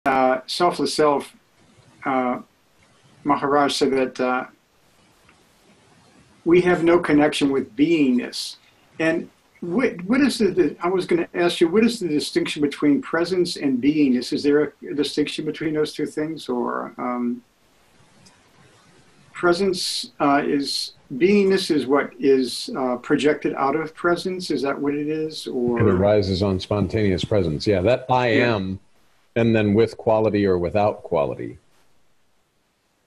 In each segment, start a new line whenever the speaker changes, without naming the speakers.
Selfless Self, Maharaj said that we have no connection with beingness. And what is I was going to ask you, what is the distinction between presence and beingness? Is there a distinction between those two things? Or presence beingness is what is projected out of presence? Is that what it is? Or
it arises on spontaneous presence. Yeah, that I am, and then with quality or without quality.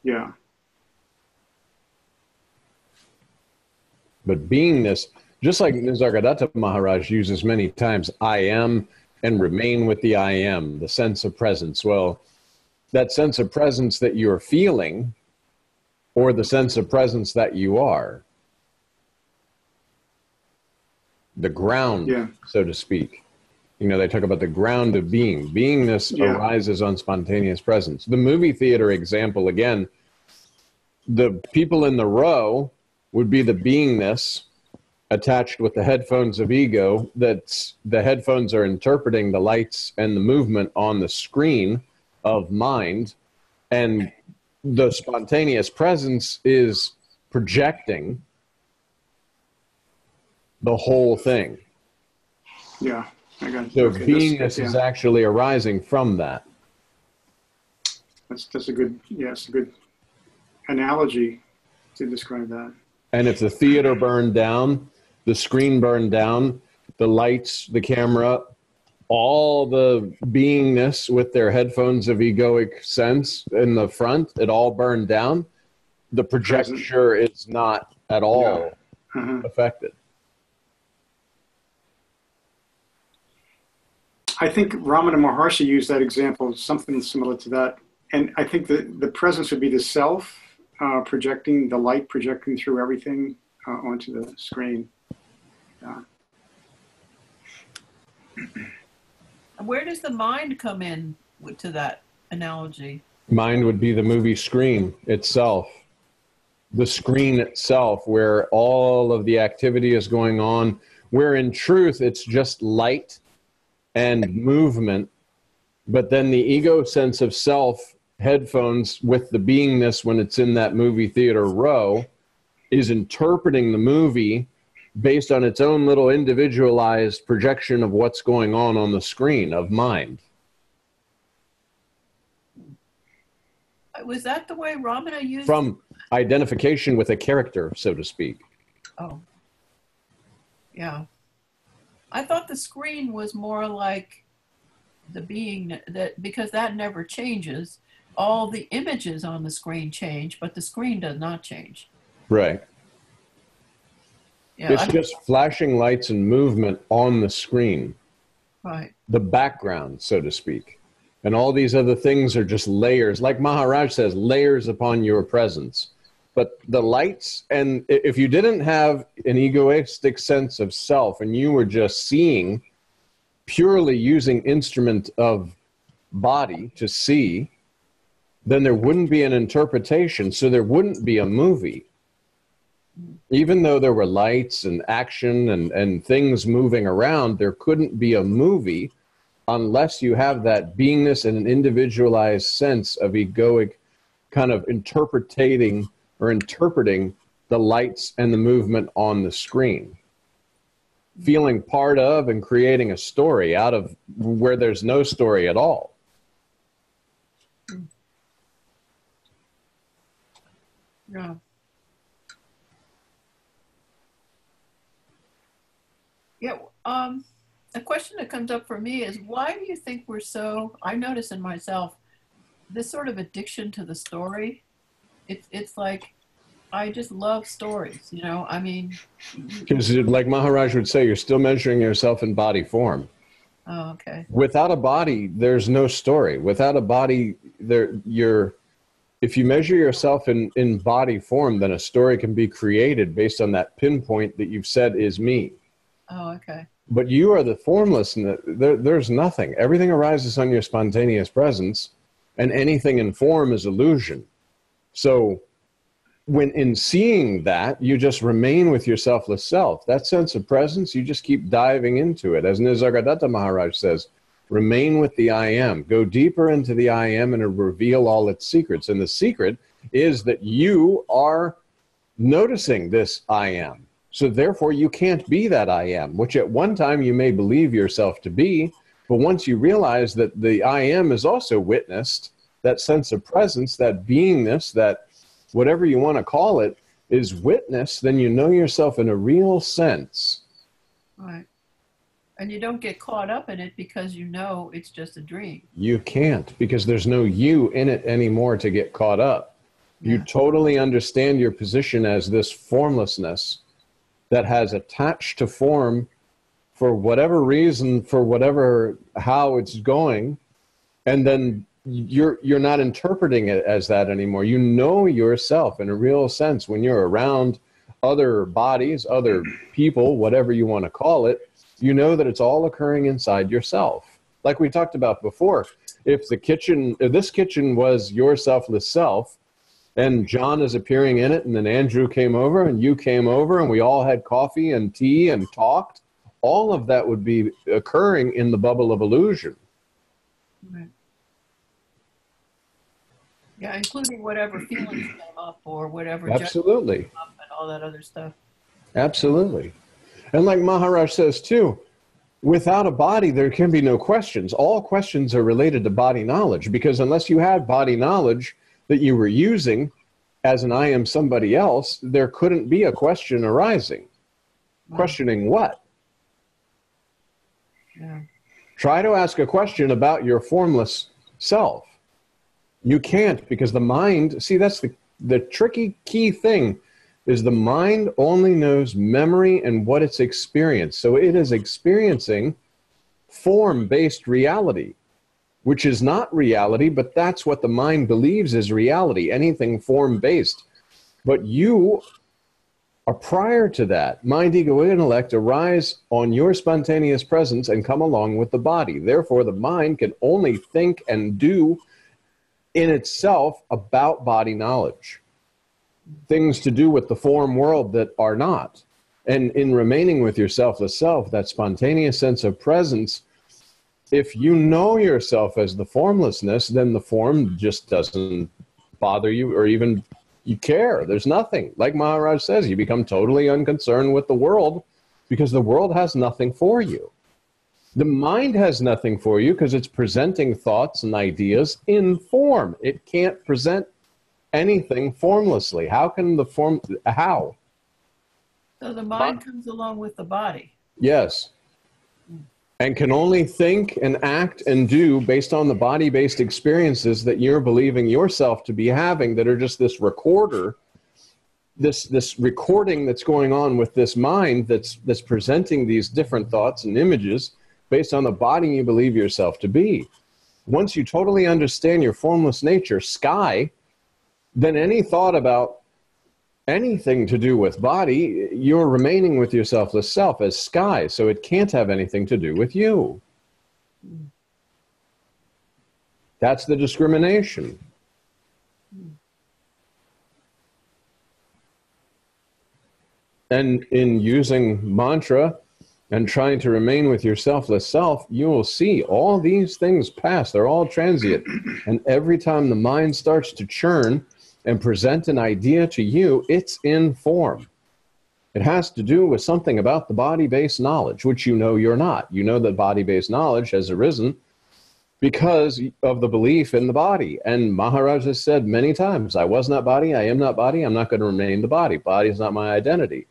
Yeah.
But beingness, just like Nisargadatta Maharaj uses many times, I am and remain with the I am, the sense of presence. Well, that sense of presence that you're feeling, or the sense of presence that you are, the ground, so to speak. You know, they talk about the ground of being. Beingness arises on spontaneous presence. The movie theater example, again, the people in the row would be the beingness attached with the headphones of ego, that's the headphones are interpreting the lights and the movement on the screen of mind, and the spontaneous presence is projecting the whole thing.
Yeah, I got it.
So
Okay,
beingness is actually arising from that.
That's a good, it's a good analogy to describe that.
And if the theater burned down, the screen burned down, the lights, the camera, all the beingness with their headphones of egoic sense in the front, it all burned down, the projector is not at all affected.
I think Ramana Maharshi used that example, something similar to that. And I think the presence would be the self projecting, the light projecting through everything onto the screen.
Where does the mind come in to that analogy?
Mind would be the movie screen itself. The screen itself, where all of the activity is going on, where in truth it's just light and movement, but then the ego sense of self, headphones with the beingness when it's in that movie theater row, is interpreting the movie based on its own little individualized projection of what's going on the screen of mind.
Was that the way Ramana used
From identification with a character, so to speak.
Oh, yeah. I thought the screen was more like the being, that because that never changes. All the images on the screen change, but the screen does not change.
Right.
Yeah,
it's just flashing lights and movement on the screen.
Right.
The background, so to speak. And all these other things are just layers. Like Maharaj says, layers upon your presence. But the lights, and if you didn't have an egoistic sense of self and you were just seeing, purely using instrument of body to see, then there wouldn't be an interpretation, so there wouldn't be a movie. Even though there were lights and action and things moving around, there couldn't be a movie unless you have that beingness and an individualized sense of egoic kind of interpreting the lights and the movement on the screen. Feeling part of and creating a story out of where there's no story at all.
Yeah. Yeah, a question that comes up for me is, why do you think we're so, I notice in myself, this sort of addiction to the story? It's like, I just love stories, you know, I mean.
Because like Maharaj would say, you're still measuring yourself in body form.
Oh, okay.
Without a body, there's no story. Without a body, if you measure yourself in body form, then a story can be created based on that pinpoint that you've said is me.
Oh, okay.
But you are the formless, and there's nothing. Everything arises on your spontaneous presence, and anything in form is illusion. So when in seeing that, you just remain with your selfless self. That sense of presence, you just keep diving into it. As Nisargadatta Maharaj says, Remain with the I am. Go deeper into the I am and it'll reveal all its secrets. And the secret is that you are noticing this I am. So therefore you can't be that I am, which at one time you may believe yourself to be. But once you realize that the I am is also witnessed, that sense of presence, that beingness, that whatever you want to call it, is witnessed, then you know yourself in a real sense.
Right. And you don't get caught up in it because you know it's just a dream.
You can't, because there's no you in it anymore to get caught up. You totally understand your position as this formlessness that has attached to form for whatever reason, for whatever, how it's going. And then you're not interpreting it as that anymore. You know yourself in a real sense when you're around other bodies, other people, whatever you want to call it. You know that it's all occurring inside yourself. Like we talked about before, if this kitchen was your selfless self, and John is appearing in it, and then Andrew came over, and you came over, and we all had coffee and tea and talked, all of that would be occurring in the bubble of illusion.
Right. Yeah, including whatever feelings came up or whatever
Absolutely.
Came up and all that other stuff.
Absolutely. And like Maharaj says too, without a body, there can be no questions. All questions are related to body knowledge, because unless you had body knowledge that you were using as an I am somebody else, there couldn't be a question arising.
Wow.
Questioning what?
Yeah.
Try to ask a question about your formless self. You can't, because the mind, see, that's the tricky key thing, is the mind only knows memory and what it's experienced. So it is experiencing form-based reality, which is not reality, but that's what the mind believes is reality, anything form-based. But you are prior to that. Mind, ego, intellect arise on your spontaneous presence and come along with the body. Therefore, the mind can only think and do in itself about body knowledge. Things to do with the form world that are not. And in remaining with your selfless self, that spontaneous sense of presence, if you know yourself as the formlessness, then the form just doesn't bother you or even you care. There's nothing. Like Maharaj says, you become totally unconcerned with the world because the world has nothing for you. The mind has nothing for you because it's presenting thoughts and ideas in form. It can't present anything formlessly. How can the form, how?
So the mind comes along with the body.
Yes. And can only think and act and do based on the body-based experiences that you're believing yourself to be having, that are just this recorder, this recording that's going on with this mind that's presenting these different thoughts and images based on the body you believe yourself to be. Once you totally understand your formless nature, sky, then any thought about anything to do with body, you're remaining with your selfless self as sky, so it can't have anything to do with you. That's the discrimination. And in using mantra and trying to remain with your selfless self, you will see all these things pass. They're all transient. And every time the mind starts to churn and present an idea to you, it's in form. It has to do with something about the body-based knowledge, which you know you're not. You know that body-based knowledge has arisen because of the belief in the body. And Maharaj has said many times, I was not body, I am not body, I'm not going to remain the body. Body is not my identity.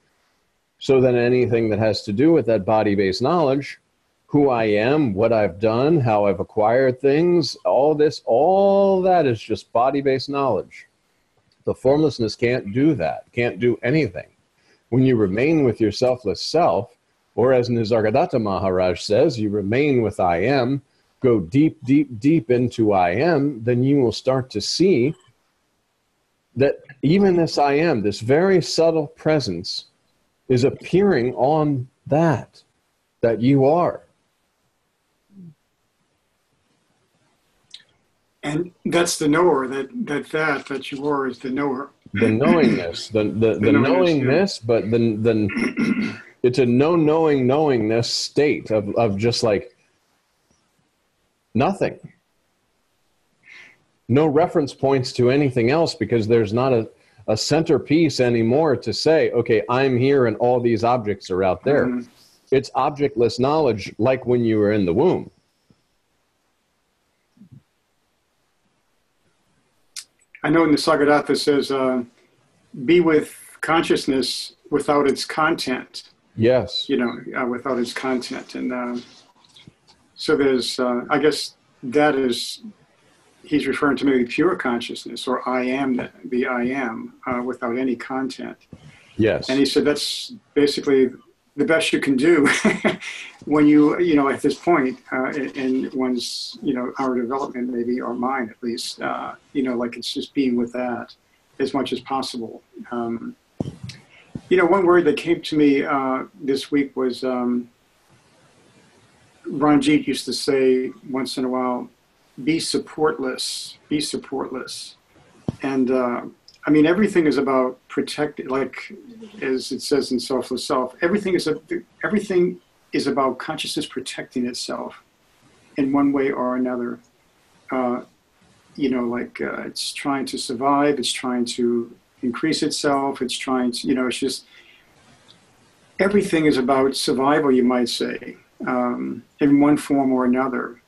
So then anything that has to do with that body-based knowledge, who I am, what I've done, how I've acquired things, all that is just body-based knowledge. The formlessness can't do that, can't do anything. When you remain with your selfless self, or as Nisargadatta Maharaj says, you remain with I am, go deep, deep, deep into I am, then you will start to see that even this I am, this very subtle presence, is appearing on that you are.
And that's the knower, that you are is the knower.
The knowingness, the knowingness, yeah. But then it's a knowingness state of just like, Nothing. No reference points to anything else, because there's not a centerpiece anymore to say, okay, I'm here and all these objects are out there.
Mhm.
It's objectless knowledge, like when you were in the womb.
I know in the Sagadatta says, be with consciousness without its content,
Yes.
without its content. And so there's, I guess that is, he's referring to maybe pure consciousness, or I am, the I am, without any content.
Yes.
And he said that's basically the best you can do when at this point in one's, our development, maybe, or mine at least, like it's just being with that as much as possible. One word that came to me this week was Ranjit used to say once in a while, be supportless, be supportless. And everything is about protecting, like as it says in Selfless Self, everything is about consciousness protecting itself in one way or another. It's trying to survive, it's trying to increase itself, it's trying to, it's just, everything is about survival, you might say, in one form or another.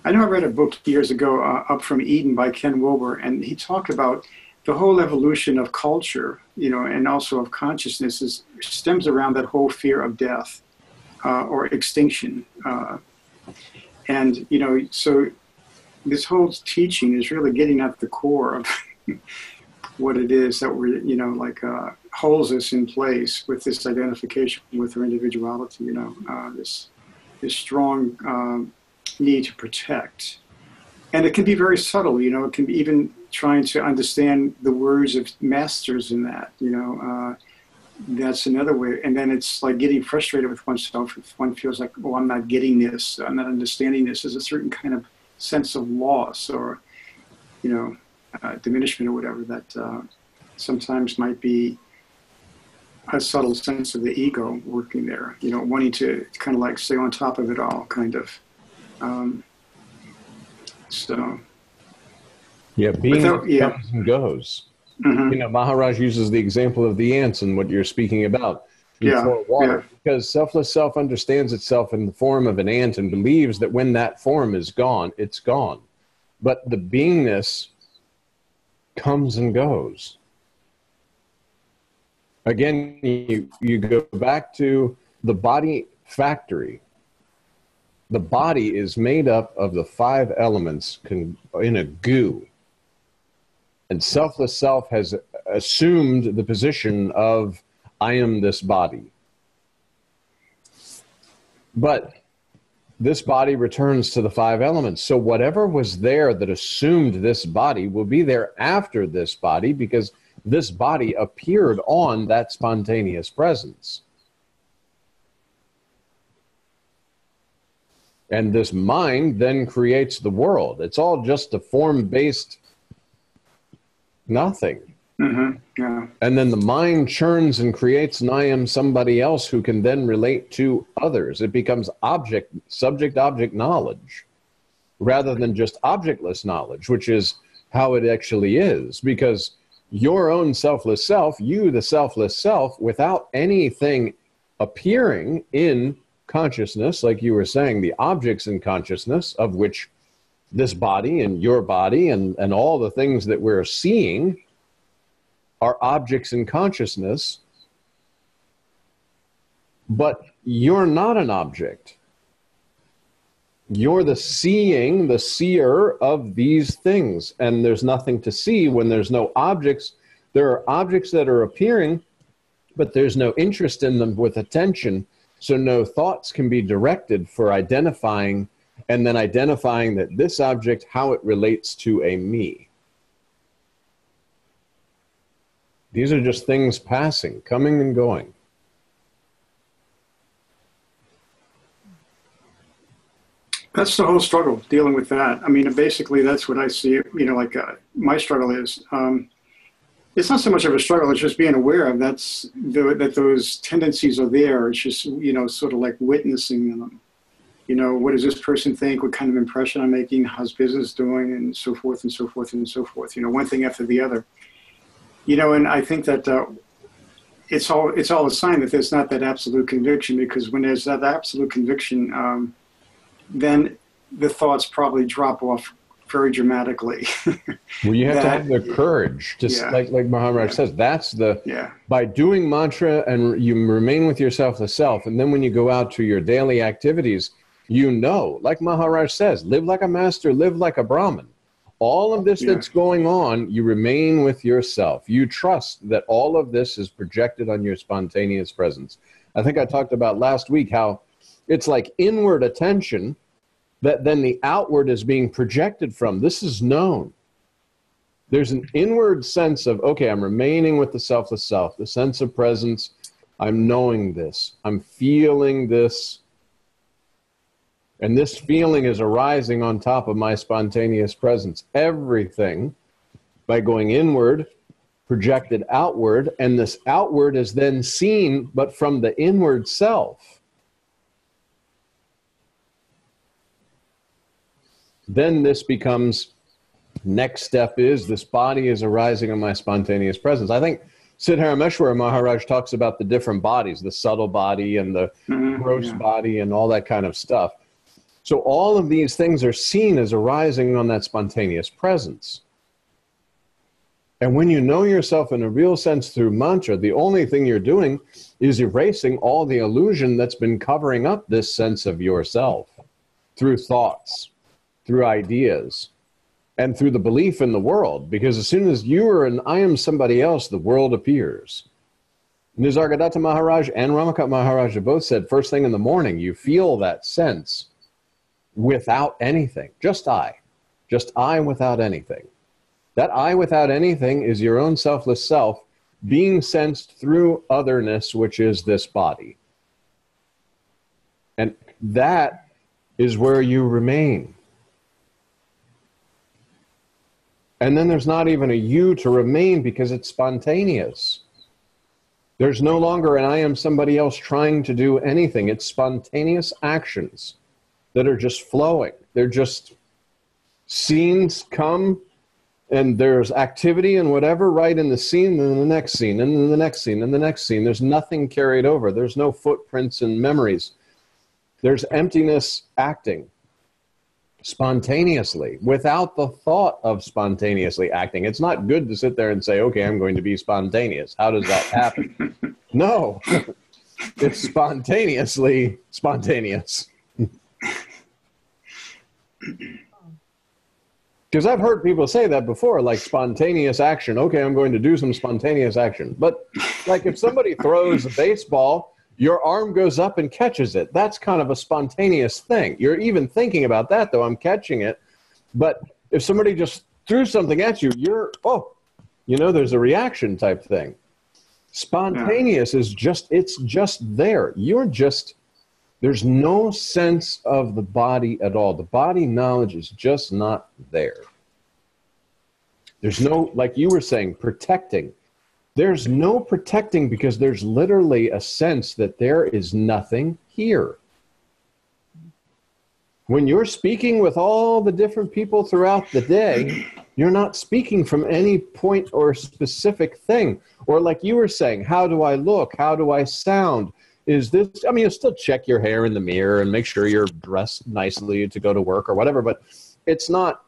I know I read a book years ago, Up from Eden by Ken Wilber, and he talked about the whole evolution of culture, and also of consciousness stems around that whole fear of death or extinction. So this whole teaching is really getting at the core of what it is that we're, holds us in place with this identification with our individuality, this strong need to protect. And it can be very subtle, it can be even trying to understand the words of masters in that, that's another way. And then it's like getting frustrated with oneself if one feels like, oh, I'm not getting this, I'm not understanding this. There's a certain kind of sense of loss or, diminishment or whatever that sometimes might be a subtle sense of the ego working there, wanting to kind of like stay on top of it all, kind of.
Yeah, being comes and goes.
Mm-hmm.
Maharaj uses the example of the ants and what you're speaking about before water, because Selfless Self understands itself in the form of an ant and believes that when that form is gone, it's gone. But the beingness comes and goes. Again, you go back to the body factory. The body is made up of the 5 elements in a goo. And Selfless Self has assumed the position of, I am this body. But this body returns to the 5 elements. So whatever was there that assumed this body will be there after this body, because this body appeared on that spontaneous presence. And this mind then creates the world. It's all just a form-based nothing.
Mm-hmm. Yeah.
And then the mind churns and creates an I am somebody else who can then relate to others. It becomes subject-object knowledge, rather than just objectless knowledge, which is how it actually is. Because your own selfless self, you, the selfless self, without anything appearing in consciousness, like you were saying, the objects in consciousness, of which this body and your body and all the things that we're seeing are objects in consciousness, but you're not an object. You're the seeing, the seer of these things, and there's nothing to see when there's no objects. There are objects that are appearing, but there's no interest in them with attention, so no thoughts can be directed for identifying, and then identifying that this object, how it relates to a me. These are just things passing, coming and going.
That's the whole struggle, dealing with that. I mean, basically, that's what I see, my struggle is. It's not so much of a struggle, it's just being aware of that those tendencies are there. It's just, sort of like witnessing them. You know, what does this person think? What kind of impression I'm making? How's business doing? And so forth and so forth and so forth. You know, one thing after the other. You know, and I think that it's all a sign that there's not that absolute conviction, because when there's that absolute conviction, then the thoughts probably drop off very dramatically.
Well, you have to have the courage to, like Maharaj says, that's the, by doing mantra and you remain with yourself, the self, and then when you go out to your daily activities, you know, like Maharaj says, live like a master, live like a Brahmin. All of this that's going on, you remain with yourself. You trust that all of this is projected on your spontaneous presence. I think I talked about last week how it's like inward attention that then the outward is being projected from. This is known. There's an inward sense of, okay, I'm remaining with the selfless self, the sense of presence. I'm knowing this. I'm feeling this. And this feeling is arising on top of my spontaneous presence. Everything, by going inward, projected outward, and this outward is then seen, but from the inward self. Then this becomes, next step is, this body is arising in my spontaneous presence. I think Siddharameshwara Maharaj talks about the different bodies, the subtle body and the gross body and all that kind of stuff. So all of these things are seen as arising on that spontaneous presence. And when you know yourself in a real sense through mantra, the only thing you're doing is erasing all the illusion that's been covering up this sense of yourself through thoughts, through ideas, and through the belief in the world. Because as soon as you are an I am somebody else, the world appears. Nisargadatta Maharaj and Ramakat Maharaj have both said first thing in the morning, you feel that sense without anything, just I without anything. That I without anything is your own selfless self being sensed through otherness, which is this body. And that is where you remain. And then there's not even a you to remain because it's spontaneous. There's no longer an I am somebody else trying to do anything. It's spontaneous actions that are just flowing. They're just scenes come and there's activity and whatever right in the scene, and then the next scene, and then the next scene, and the next scene. There's nothing carried over. There's no footprints and memories. There's emptiness acting spontaneously without the thought of spontaneously acting. It's not good to sit there and say, okay, I'm going to be spontaneous. How does that happen? No, it's spontaneously spontaneous. Because I've heard people say that before, like spontaneous action. Okay, I'm going to do some spontaneous action. But like if somebody throws a baseball, your arm goes up and catches it. That's kind of a spontaneous thing. You're even thinking about that, though. I'm catching it. But if somebody just threw something at you, there's a reaction type thing. Spontaneous is it's just there. There's no sense of the body at all. The body knowledge is just not there. There's no, like you were saying, protecting. There's no protecting because there's literally a sense that there is nothing here. When you're speaking with all the different people throughout the day, you're not speaking from any point or specific thing. Or like you were saying, how do I look? How do I sound? Is this, I mean, you'll still check your hair in the mirror and make sure you're dressed nicely to go to work or whatever, but it's not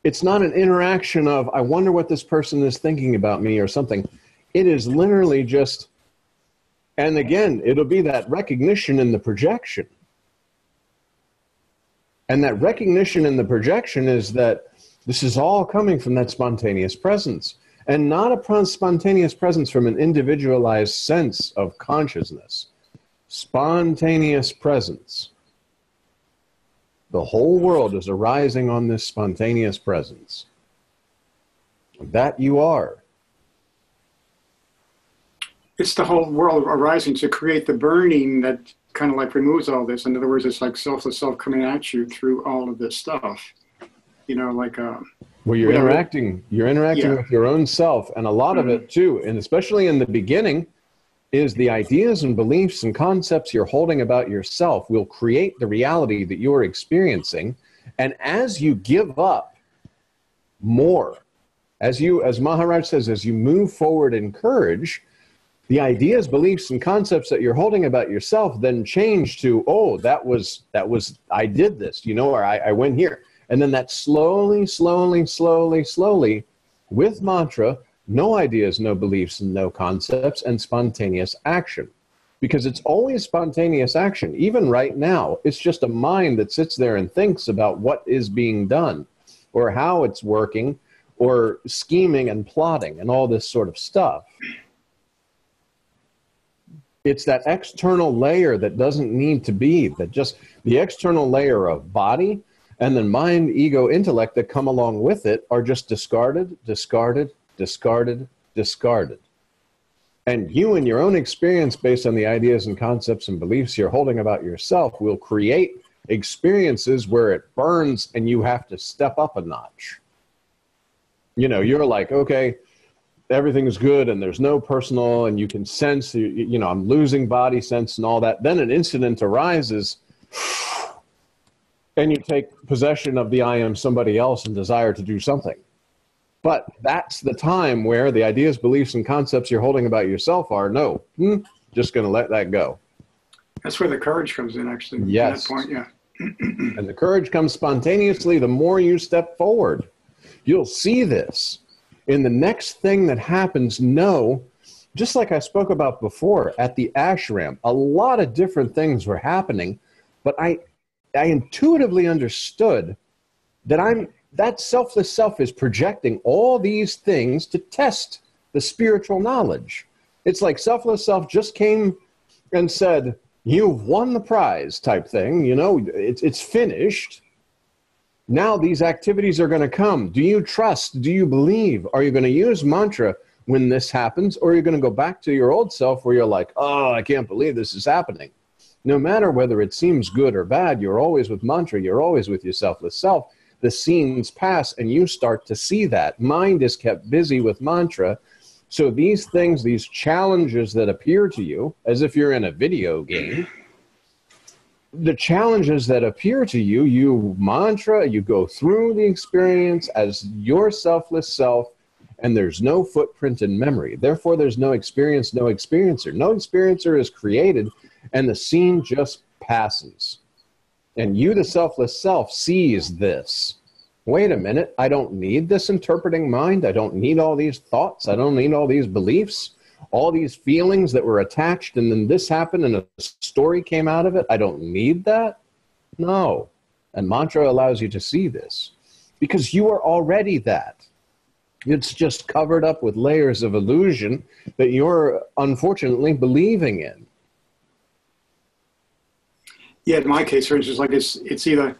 an interaction of, I wonder what this person is thinking about me or something. It is literally just, and again, it'll be that recognition in the projection. And that recognition in the projection is that this is all coming from that spontaneous presence. And not a spontaneous presence from an individualized sense of consciousness. Spontaneous presence. The whole world is arising on this spontaneous presence. That you are.
It's the whole world arising to create the burning that kind of like removes all this. In other words, it's like selfless self coming at you through all of this stuff. You know, like
well, you're interacting with your own self, and a lot of it too, and especially in the beginning, is the ideas and beliefs and concepts you're holding about yourself will create the reality that you're experiencing. And as you give up more, as Maharaj says, as you move forward in courage, the ideas, beliefs, and concepts that you're holding about yourself then change to, oh, that was, I did this, you know, or I went here. And then that slowly, with mantra, no ideas, no beliefs, and no concepts, and spontaneous action. Because it's always spontaneous action. Even right now, it's just a mind that sits there and thinks about what is being done, or how it's working, or scheming and plotting, and all this sort of stuff. It's that external layer that doesn't need to be, that just the external layer of body and then mind, ego, intellect that come along with it are just discarded. And you, in your own experience, based on the ideas and concepts and beliefs you're holding about yourself, will create experiences where it burns and you have to step up a notch. You know, you're like, okay, everything's good and there's no personal, and you can sense, you know, I'm losing body sense and all that. Then an incident arises and you take possession of the I am somebody else and desire to do something. But that's the time where the ideas, beliefs, and concepts you're holding about yourself are, no, just going to let that go.
That's where the courage comes in, actually.
Yes.
At that point, yeah.
And the courage comes spontaneously the more you step forward. You'll see this. In the next thing that happens, no, just like I spoke about before, at the ashram, a lot of different things were happening, but I intuitively understood that that selfless self is projecting all these things to test the spiritual knowledge. It's like selfless self just came and said, you've won the prize type thing, you know, it's finished. Now these activities are going to come. Do you trust? Do you believe? Are you going to use mantra when this happens? Or are you going to go back to your old self where you're like, oh, I can't believe this is happening. No matter whether it seems good or bad, you're always with mantra. You're always with your selfless self. The scenes pass and you start to see that. Mind is kept busy with mantra. So these things, these challenges that appear to you, as if you're in a video game, the challenges that appear to you, you mantra, you go through the experience as your selfless self, and there's no footprint in memory. Therefore, there's no experience, no experiencer. No experiencer is created, and the scene just passes. And you, the selfless self, sees this. Wait a minute, I don't need this interpreting mind. I don't need all these thoughts. I don't need all these beliefs, all these feelings that were attached, and then this happened and a story came out of it. I don't need that. No. And mantra allows you to see this because you are already that. It's just covered up with layers of illusion that you're unfortunately believing in.
Yeah, in my case, for instance, like it's either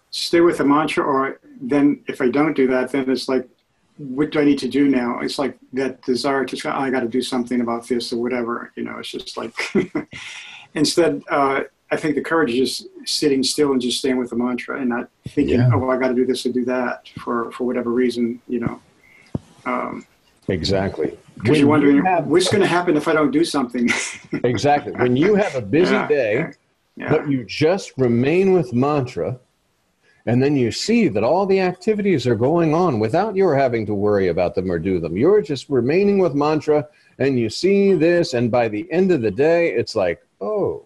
stay with the mantra, or then if I don't do that, then it's like, what do I need to do now? It's like that desire to, I got to do something about this or whatever, you know, it's just like, instead, I think the courage is just sitting still and just staying with the mantra and not thinking, oh, well, I got to do this or do that for whatever reason, you know.
Exactly.
Because you're wondering, what's going to happen if I don't do something?
Exactly. When you have a busy day, but you just remain with mantra, and then you see that all the activities are going on without your having to worry about them or do them. You're just remaining with mantra, and you see this, and by the end of the day, it's like, oh.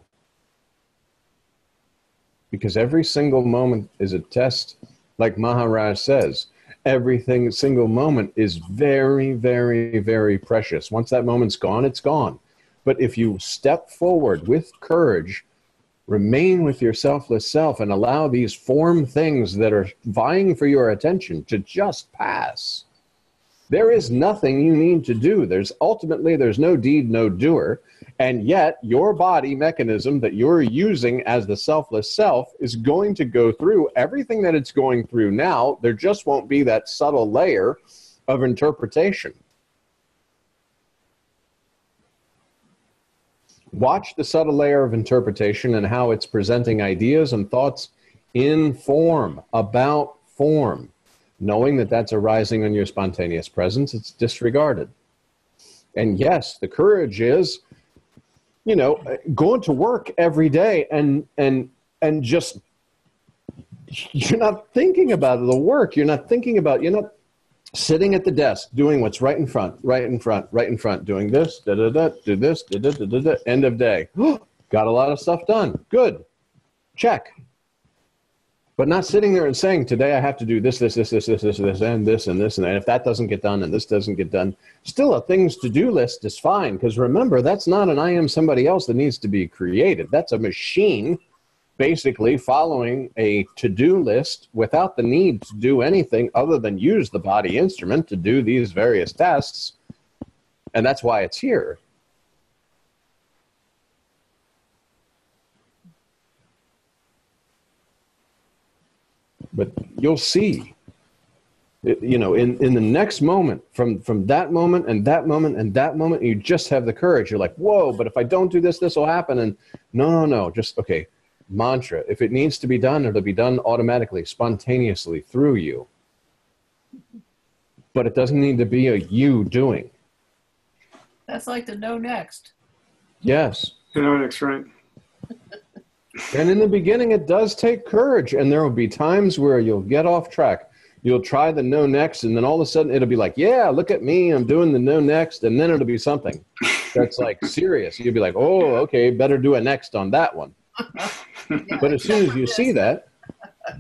Because every single moment is a test, like Maharaj says. Every single moment is very, very, very precious. Once that moment's gone, it's gone. But if you step forward with courage, remain with your selfless self and allow these form things that are vying for your attention to just pass. There is nothing you need to do. There's no deed, no doer. And yet your body mechanism that you're using as the selfless self is going to go through everything that it's going through now. There just won't be that subtle layer of interpretation. Watch the subtle layer of interpretation and how it's presenting ideas and thoughts in form, about form. Knowing that that's arising on your spontaneous presence, it's disregarded. And yes, the courage is you know, going to work every day and just, you're not thinking about the work. You're not thinking about, you're not sitting at the desk doing what's right in front, right in front, right in front, doing this, da-da-da, do this, da-da-da-da-da, end of day. Got a lot of stuff done. Good. Check. But not sitting there and saying, today I have to do this, and this, and this, and this, and that. If that doesn't get done and this doesn't get done, still a things to do list is fine. Because remember, that's not an I am somebody else that needs to be created. That's a machine basically following a to-do list without the need to do anything other than use the body instrument to do these various tasks. And that's why it's here. But you'll see, you know, in the next moment, from that moment and that moment and that moment, you just have the courage. You're like, whoa, but if I don't do this, this will happen. And no, just, okay. Mantra. If it needs to be done, it'll be done automatically, spontaneously through you. But it doesn't need to be a you doing.
That's like the know next.
Yes.
You know, that's right.
And in the beginning, it does take courage. And there will be times where you'll get off track. You'll try the no next, and then all of a sudden it'll be like, yeah, look at me, I'm doing the no next. And then it'll be something that's like serious. You'll be like, oh, okay, better do a next on that one. But as soon as you see that,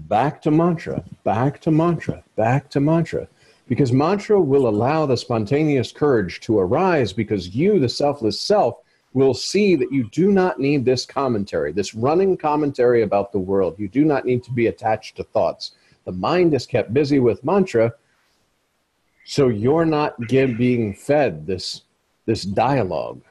back to mantra, back to mantra, back to mantra. Because mantra will allow the spontaneous courage to arise, because you, the selfless self, will see that you do not need this commentary, this running commentary about the world. You do not need to be attached to thoughts. The mind is kept busy with mantra, so you're not being fed this dialogue.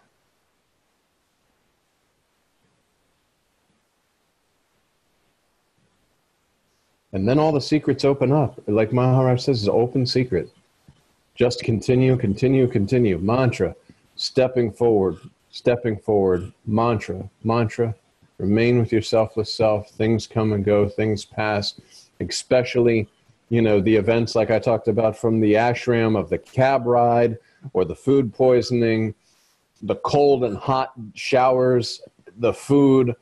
And then all the secrets open up. Like Maharaj says, it's an open secret. Just continue, continue, continue. Mantra, stepping forward, mantra, mantra. Remain with your selfless self. Things come and go, things pass. Especially, you know, the events like I talked about from the ashram, of the cab ride, or the food poisoning, the cold and hot showers, the food.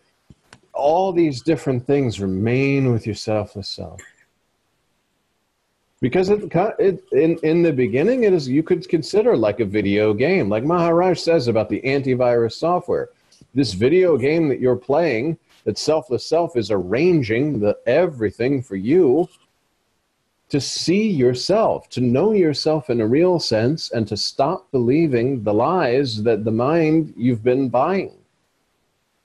All these different things, remain with your selfless self. Because in the beginning, it is, you could consider like a video game, like Maharaj says about the antivirus software. This video game that you're playing, that selfless self is arranging everything for you to see yourself, to know yourself in a real sense, and to stop believing the lies that the mind you've been buying.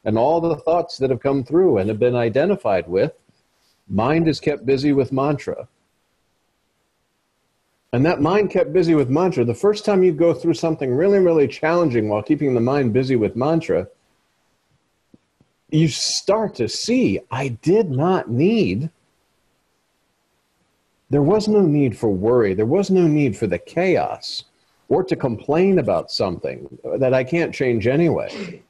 And all the thoughts that have come through and have been identified with, mind is kept busy with mantra. And that mind kept busy with mantra, the first time you go through something really, really challenging while keeping the mind busy with mantra, you start to see, I did not need, there was no need for worry. There was no need for the chaos or to complain about something that I can't change anyway.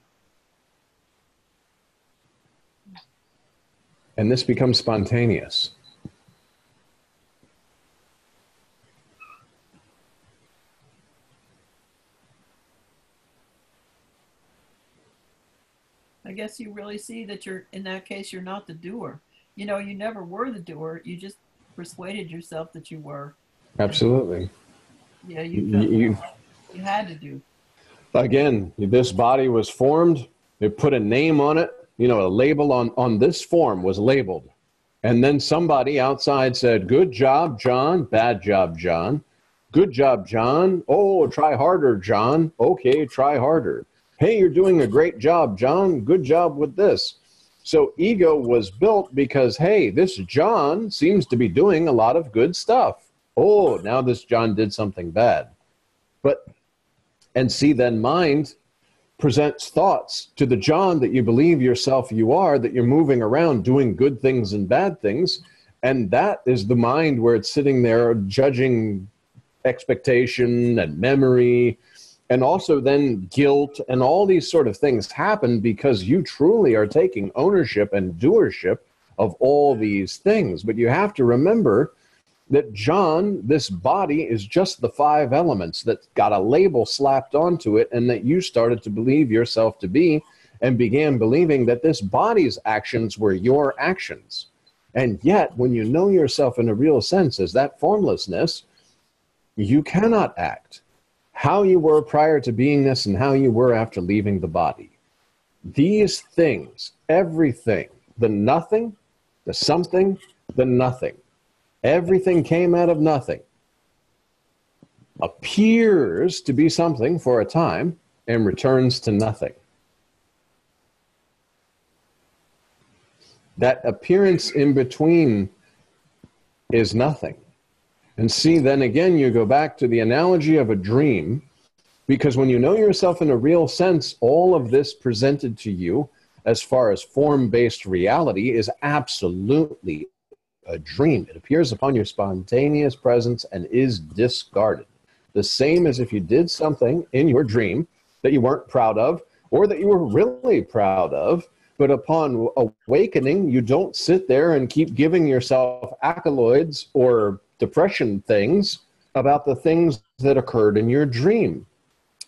And this becomes spontaneous.
I guess you really see that you're, in that case, you're not the doer. You know, you never were the doer. You just persuaded yourself that you were.
Absolutely.
Yeah, you had to do.
Again, this body was formed. They put a name on it. You know, a label on this form was labeled. And then somebody outside said, good job, John. Bad job, John. Good job, John. Oh, try harder, John. Okay, try harder. Hey, you're doing a great job, John. Good job with this. So ego was built because, hey, this John seems to be doing a lot of good stuff. Oh, now this John did something bad. And see, then mind presents thoughts to the John that you believe yourself you are, that you're moving around doing good things and bad things. And that is the mind where it's sitting there judging expectation and memory, and also then guilt, and all these sort of things happen because you truly are taking ownership and doership of all these things. But you have to remember that, John, this body is just the 5 elements that got a label slapped onto it, and that you started to believe yourself to be, and began believing that this body's actions were your actions. And yet, when you know yourself in a real sense as that formlessness, you cannot act how you were prior to beingness and how you were after leaving the body. These things, everything, the nothing, the something, the nothing, everything came out of nothing, appears to be something for a time and returns to nothing. That appearance in between is nothing. And see, then again, you go back to the analogy of a dream, because when you know yourself in a real sense, all of this presented to you as far as form-based reality is absolutely a dream. It appears upon your spontaneous presence and is discarded. The same as if you did something in your dream that you weren't proud of, or that you were really proud of, but upon awakening, you don't sit there and keep giving yourself accolades or depression things about the things that occurred in your dream.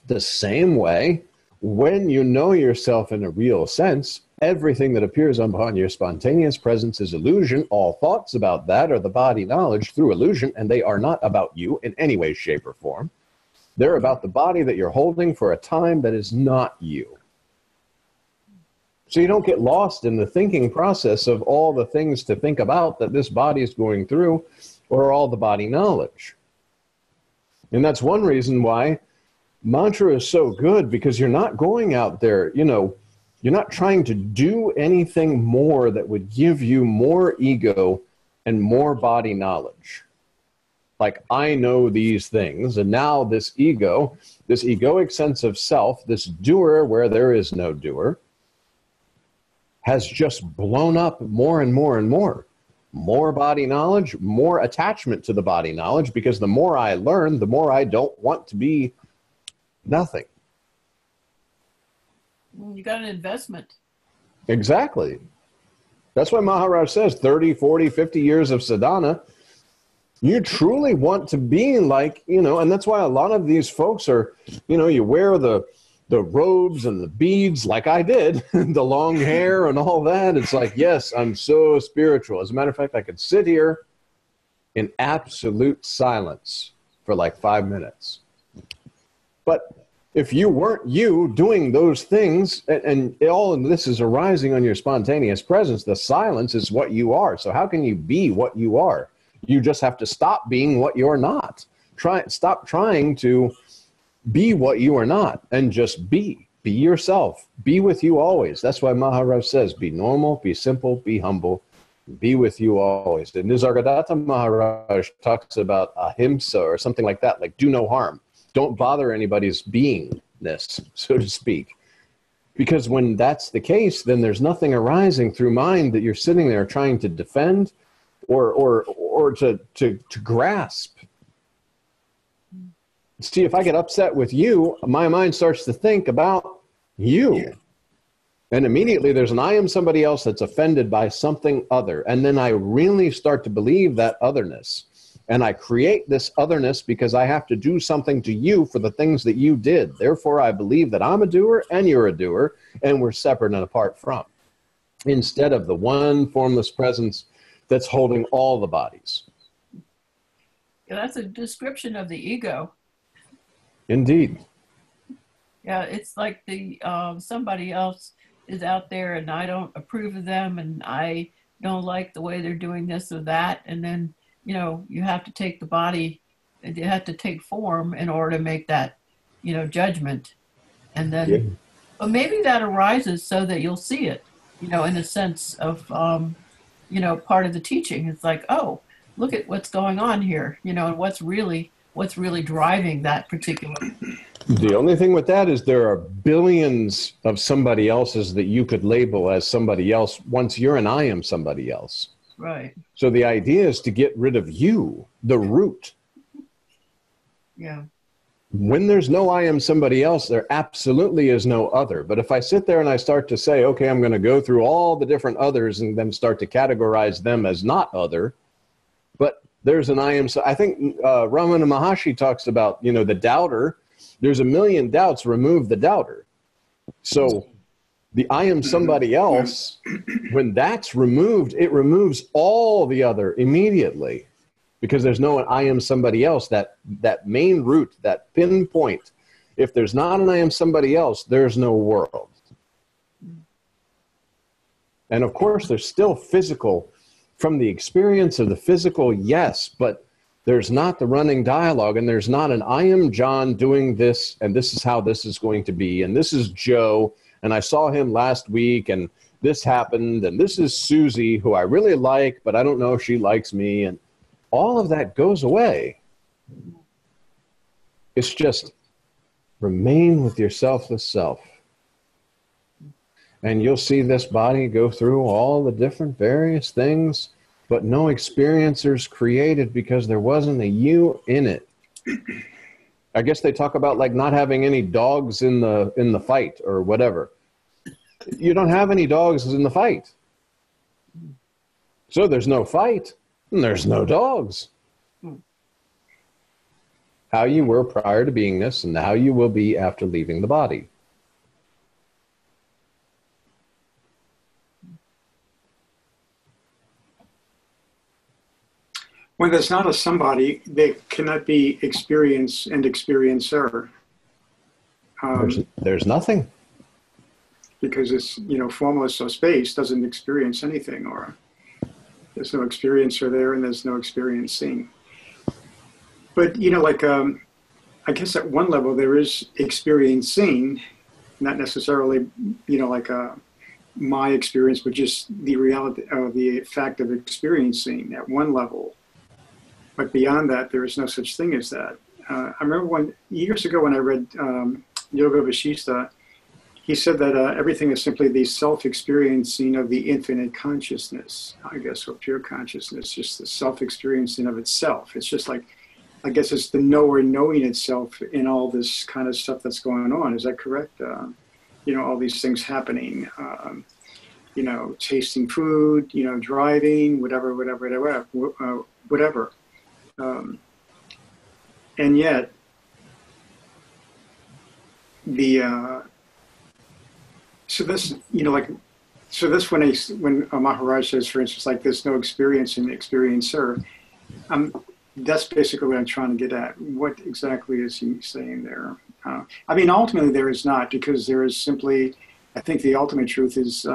The same way, when you know yourself in a real sense, everything that appears upon your spontaneous presence is illusion. All thoughts about that are the body knowledge through illusion, and they are not about you in any way, shape, or form. They're about the body that you're holding for a time that is not you. So you don't get lost in the thinking process of all the things to think about that this body is going through, or all the body knowledge. And that's one reason why mantra is so good, because you're not going out there, you're not trying to do anything more that would give you more ego and more body knowledge. Like, I know these things, and now this ego, this egoic sense of self, this doer where there is no doer, has just blown up more and more and more. More body knowledge, more attachment to the body knowledge, because the more I learn, the more I don't want to be nothing.
You got an investment.
Exactly. That's why Maharaj says 30, 40, 50 years of sadhana, you truly want to be like, and that's why a lot of these folks are, you wear the robes and the beads like I did, the long hair and all that. It's like, yes, I'm so spiritual. As a matter of fact, I could sit here in absolute silence for like 5 minutes. But if you weren't you doing those things, and all of this is arising on your spontaneous presence, the silence is what you are. So how can you be what you are? You just have to stop being what you're not. Stop trying to be what you are not, and just be. Be yourself. Be with you always. That's why Maharaj says, be normal, be simple, be humble, be with you always. And Nisargadatta Maharaj talks about ahimsa or something like that, like do no harm. Don't bother anybody's beingness, so to speak. Because when that's the case, then there's nothing arising through mind that you're sitting there trying to defend or to grasp. See, if I get upset with you, my mind starts to think about you. Yeah. And immediately there's an I am somebody else that's offended by something other. And then I really start to believe that otherness. And I create this otherness because I have to do something to you for the things that you did. Therefore, I believe that I'm a doer and you're a doer, and we're separate and apart from. Instead of the one formless presence that's holding all the bodies.
Yeah, that's a description of the ego.
Indeed.
Yeah, it's like the somebody else is out there and I don't approve of them and I don't like the way they're doing this or that. And then, you have to take the body, you have to take form in order to make that, judgment. And then, but maybe that arises so that you'll see it, in the sense of, part of the teaching. It's like, oh, look at what's going on here, and what's really driving that particular.
The only thing with that is there are billions of somebody else's that you could label as somebody else once you're an I am somebody else.
Right.
So the idea is to get rid of you, the root.
Yeah.
When there's no I am somebody else, there absolutely is no other. But if I sit there and I start to say, okay, I'm going to go through all the different others and then start to categorize them as not other, but there's an I am. So I think Ramana Maharshi talks about, you know, the doubter. There's a million doubts. Remove the doubter. So the I am somebody else, when that's removed, it removes all the other immediately, because there's no I am somebody else. That main root, that pinpoint. If there's not an I am somebody else, there's no world. And of course, there's still physical, from the experience of the physical, yes, but there's not the running dialogue, and there's not an I am John doing this, and this is how this is going to be, and this is Joe, and I saw him last week, and this happened, and this is Susie, who I really like, but I don't know if she likes me, and all of that goes away. It's just remain with your selfless self. And you'll see this body go through all the different various things, but no experiencers created because there wasn't a you in it. I guess they talk about like not having any dogs in the fight or whatever. You don't have any dogs in the fight. So there's no fight and there's no dogs. How you were prior to beingness and how you will be after leaving the body.
When there's not a somebody, there cannot be experience and experiencer.
There's nothing.
Because it's, you know, formless, so space doesn't experience anything, or there's no experiencer there and there's no experiencing. But, you know, like, I guess at one level there is experiencing, not necessarily, you know, like my experience, but just the reality, the fact of experiencing at one level. But beyond that, there is no such thing as that. I remember years ago when I read Yoga Vasistha, he said that everything is simply the self-experiencing of the infinite consciousness, I guess, or pure consciousness, just the self-experiencing of itself. It's just like, I guess it's the knower knowing itself in all this kind of stuff that's going on. Is that correct? You know, all these things happening, you know, tasting food, you know, driving, whatever. And yet, so this, you know, like, so this when Maharaj says, for instance, like there's no experience in the experiencer, that's basically what I'm trying to get at. What exactly is he saying there? I mean, ultimately there is not, because there is simply, I think the ultimate truth is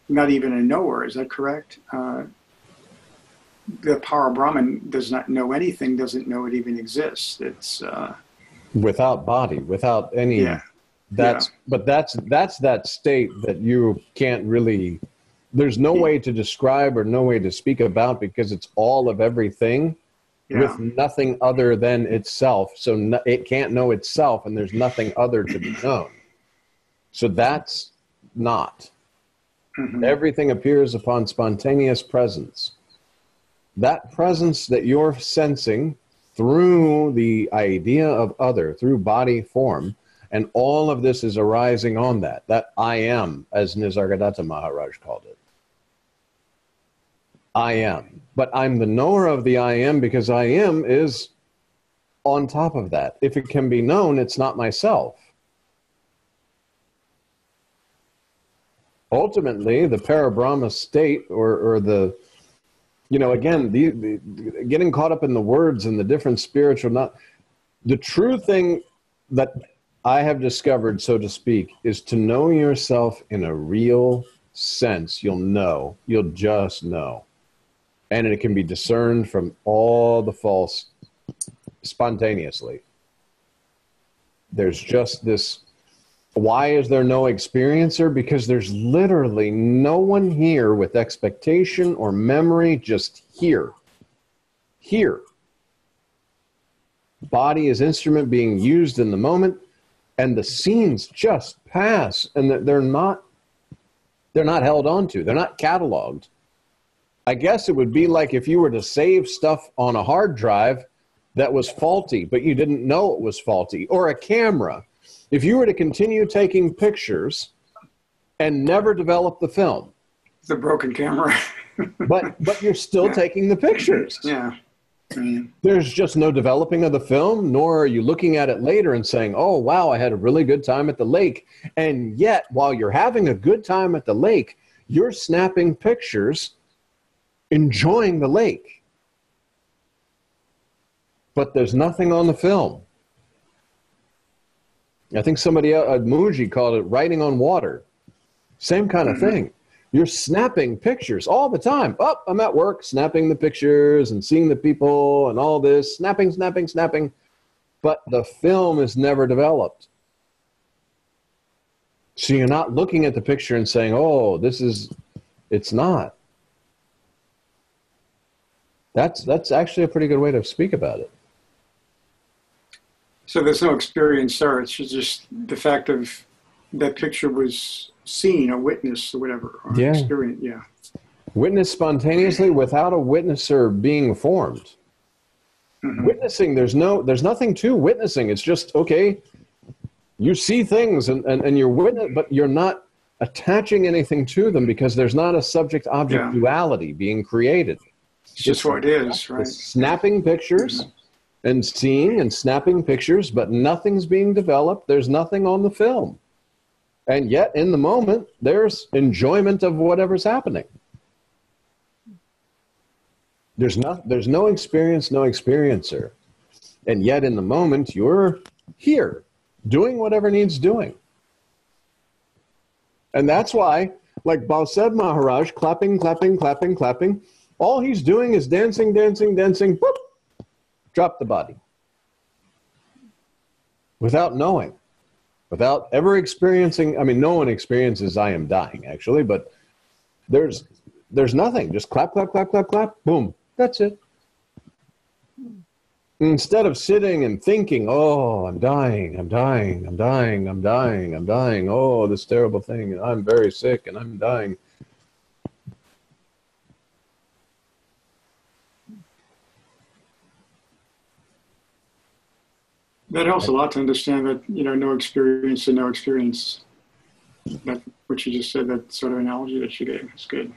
not even a knower. Is that correct? The Para Brahman does not know anything, doesn't know it even exists. It's
without body, without any.
Yeah.
But that's that state that you can't really. There's no way to describe or no way to speak about, because it's all of everything with nothing other than itself. So it can't know itself, and there's nothing other to be known. So that's not. Mm-hmm. Everything appears upon spontaneous presence. That presence that you're sensing through the idea of other, through body form, and all of this is arising on that I am, as Nisargadatta Maharaj called it. I am. But I'm the knower of the I am, because I am is on top of that. If it can be known, it's not myself. Ultimately, the Parabrahma state, or the, you know, again, the getting caught up in the words and the different spiritual, the true thing that I have discovered, so to speak, is to know yourself in a real sense. You'll just know. And it can be discerned from all the false spontaneously. There's just this. Why is there no experiencer? Because there's literally no one here with expectation or memory, just here. Here. Body is instrument being used in the moment, and the scenes just pass, and they're not held on to. They're not cataloged. I guess it would be like if you were to save stuff on a hard drive that was faulty, but you didn't know it was faulty, or a camera. If you were to continue taking pictures and never develop the film.
It's a broken camera.
but you're still taking the pictures.
Yeah.
There's just no developing of the film, nor are you looking at it later and saying, oh, wow, I had a really good time at the lake. And yet, while you're having a good time at the lake, you're snapping pictures, enjoying the lake. But there's nothing on the film. I think somebody, Muji, called it writing on water. Same kind of thing. You're snapping pictures all the time. Oh, I'm at work, snapping the pictures and seeing the people and all this, snapping. But the film is never developed. So you're not looking at the picture and saying, oh, it's not. That's actually a pretty good way to speak about it.
So there's no experience there. It's just the fact of that picture was seen or witnessed or whatever. Or experience, yeah.
Witnessed spontaneously without a witnesser being formed. Witnessing, there's nothing to witnessing. It's just, okay, you see things and you're witness, but you're not attaching anything to them because there's not a subject-object duality being created.
It's just what it is, right?
Snapping pictures and seeing and snapping pictures, but nothing's being developed. There's nothing on the film. And yet, in the moment, there's enjoyment of whatever's happening. There's no experience, no experiencer. And yet, in the moment, you're here, doing whatever needs doing. And that's why, like Balsed Maharaj, clapping, all he's doing is dancing, boop, drop the body. Without knowing. Without ever experiencing, I mean, no one experiences I am dying, actually, but there's nothing. Just clap, boom. That's it. Instead of sitting and thinking, oh, I'm dying. Oh, this terrible thing. And I'm very sick and I'm dying.
That helps a lot to understand that, no experience and no experience. That what you just said, that sort of analogy that you gave is good.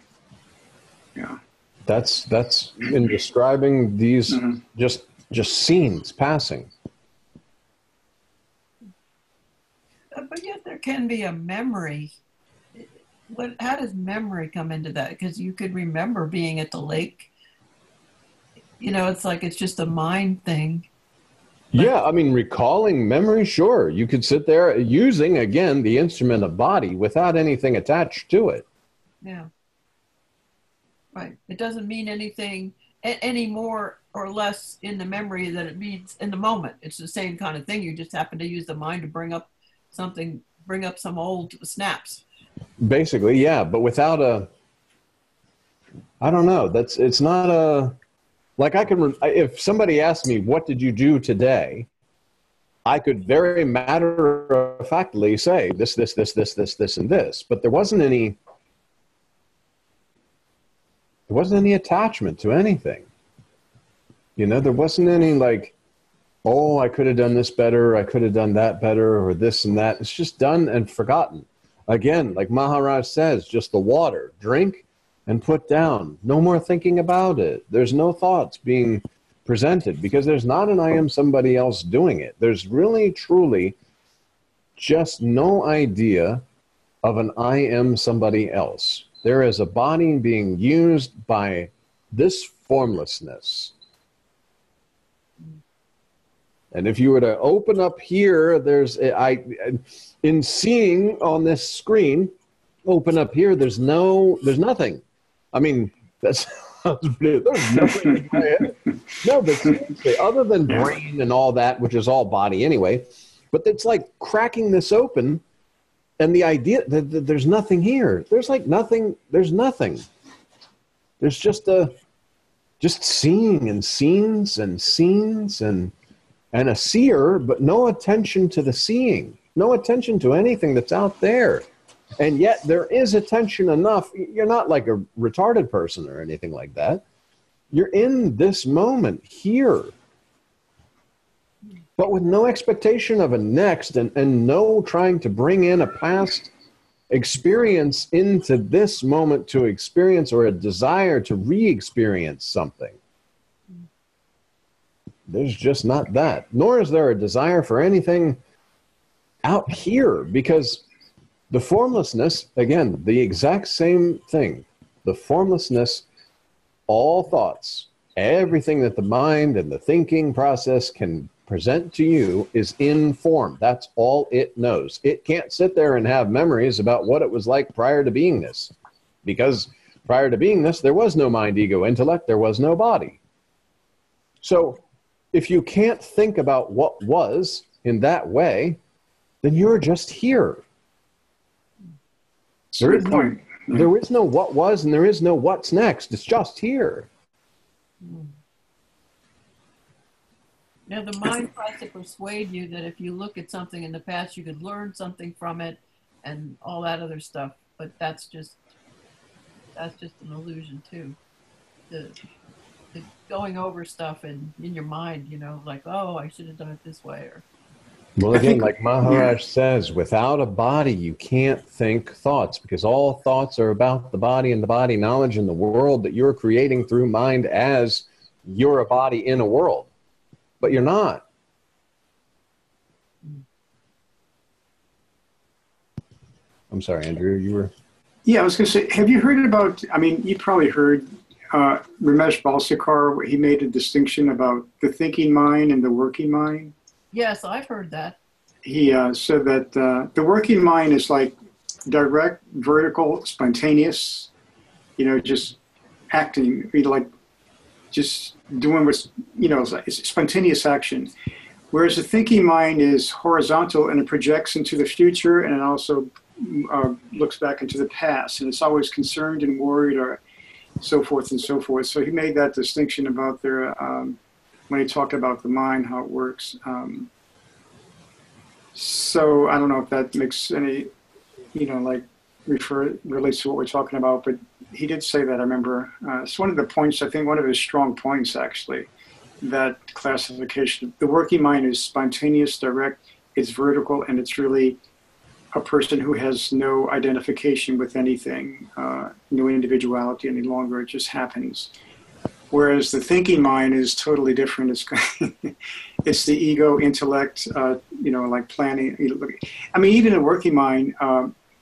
Yeah.
That's in describing these just scenes passing.
But yet there can be a memory. How does memory come into that? Because you could remember being at the lake. It's like it's just a mind thing.
Yeah, I mean, recalling memory, sure. You could sit there using, again, the instrument of body without anything attached to it.
Yeah. Right. It doesn't mean anything any more or less in the memory than it means in the moment. It's the same kind of thing. You just happen to use the mind to bring up some old snaps. Basically,
yeah, but without I don't know. It's not a... Like if somebody asked me, what did you do today? I could very matter-of-factly say this, and this. But there wasn't any attachment to anything. There wasn't any like, oh, I could have done this better, I could have done that better, or this and that. It's just done and forgotten. Again, like Maharaj says, just the water, drink, and put down. No more thinking about it. There's no thoughts being presented because there's not an I am somebody else doing it. There's really, truly just no idea of an I am somebody else. There is a body being used by this formlessness. And if you were to open up here, in seeing on this screen, open up here, there's nothing. I mean, there's nothing in my head. No, but seriously, other than brain and all that, which is all body anyway, but it's like cracking this open and the idea that there's nothing here. There's like nothing. There's nothing. There's just seeing and scenes and scenes and a seer, but no attention to the seeing, no attention to anything that's out there. And yet there is attention enough. You're not like a retarded person or anything like that. You're in this moment here, but with no expectation of a next and no trying to bring in a past experience into this moment to experience or a desire to re-experience something. There's just not that. Nor is there a desire for anything out here, because the formlessness, again, the exact same thing. The formlessness, all thoughts, everything that the mind and the thinking process can present to you is in form. That's all it knows. It can't sit there and have memories about what it was like prior to beingness, because prior to beingness, there was no mind, ego, intellect, there was no body. So if you can't think about what was in that way, then you're just here. There is no what was and there is no what's next. It's just here.
Now, the mind tries to persuade you that if you look at something in the past, you could learn something from it and all that other stuff. But that's just an illusion too. The going over stuff in your mind, you know, like, oh, I should have done it this way. Or
well, again, like Maharaj says, without a body, you can't think thoughts, because all thoughts are about the body and the body knowledge and the world that you're creating through mind as you're a body in a world. But you're not. I'm sorry, Andrew, you were...
Yeah, I was going to say, have you heard about, I mean, you probably heard Ramesh Balsekar, where he made a distinction about the thinking mind and the working mind.
yes, I've heard that.
He said that the working mind is like direct, vertical, spontaneous, you know, just acting, like just doing what's, you know, it's spontaneous action. Whereas the thinking mind is horizontal and it projects into the future, and it also looks back into the past, and it's always concerned and worried, or so forth and so forth. So he made that distinction about their, when he talked about the mind, how it works. So I don't know if that makes any, you know, like relates to what we're talking about, but he did say that, I remember. It's one of the points, I think one of his strong points actually, that classification. The working mind is spontaneous, direct, it's vertical, and it's really a person who has no identification with anything, no individuality any longer. It just happens. Whereas the thinking mind is totally different. It's the ego, intellect, you know, like planning. I mean, even a working mind,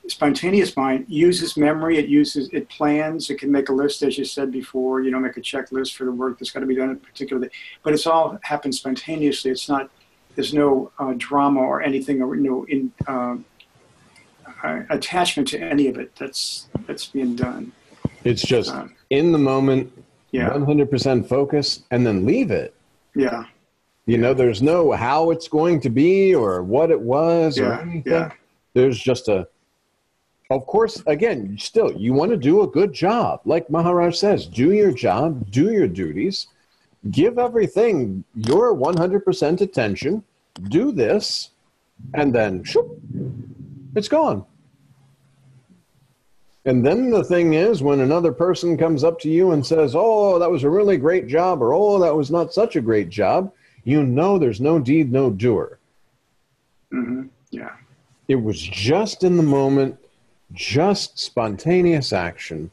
spontaneous mind uses memory. It plans. It can make a list, as you said before. You know, make a checklist for the work that's got to be done in particular. But it's all happens spontaneously. It's not. There's no drama or anything, or no attachment to any of it that's being done.
It's just in the moment,
yeah,
100% focus, and then leave it.
Yeah.
You know, there's no how it's going to be or what it was or anything.
Yeah.
There's just of course, again, still, you want to do a good job. Like Maharaj says, do your job, do your duties, give everything your 100% attention, do this, and then shoop, it's gone. And then the thing is, when another person comes up to you and says, oh, that was a really great job, or oh, that was not such a great job, you know there's no deed, no doer.
Mm-hmm. Yeah.
It was just in the moment, just spontaneous action,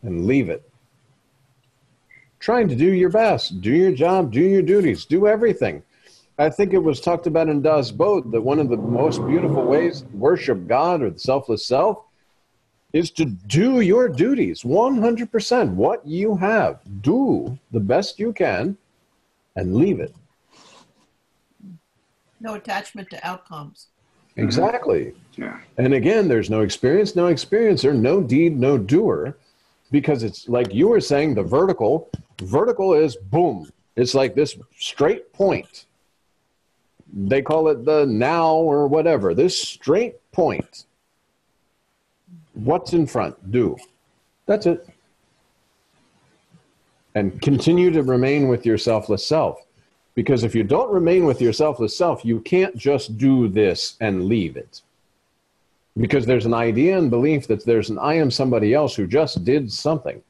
and leave it. Trying to do your best, do your job, do your duties, do everything. I think it was talked about in Das Boot that one of the most beautiful ways to worship God or the selfless self is to do your duties 100%. What you have, do the best you can and leave it.
No attachment to outcomes.
Exactly.
Yeah.
And again, there's no experience, no experiencer, no deed, no doer, because it's like you were saying, the vertical is boom. It's like this straight point. They call it the now or whatever, this straight point. What's in front? Do. That's it. And continue to remain with your selfless self. Because if you don't remain with your selfless self, you can't just do this and leave it. Because there's an idea and belief that there's an I am somebody else who just did something.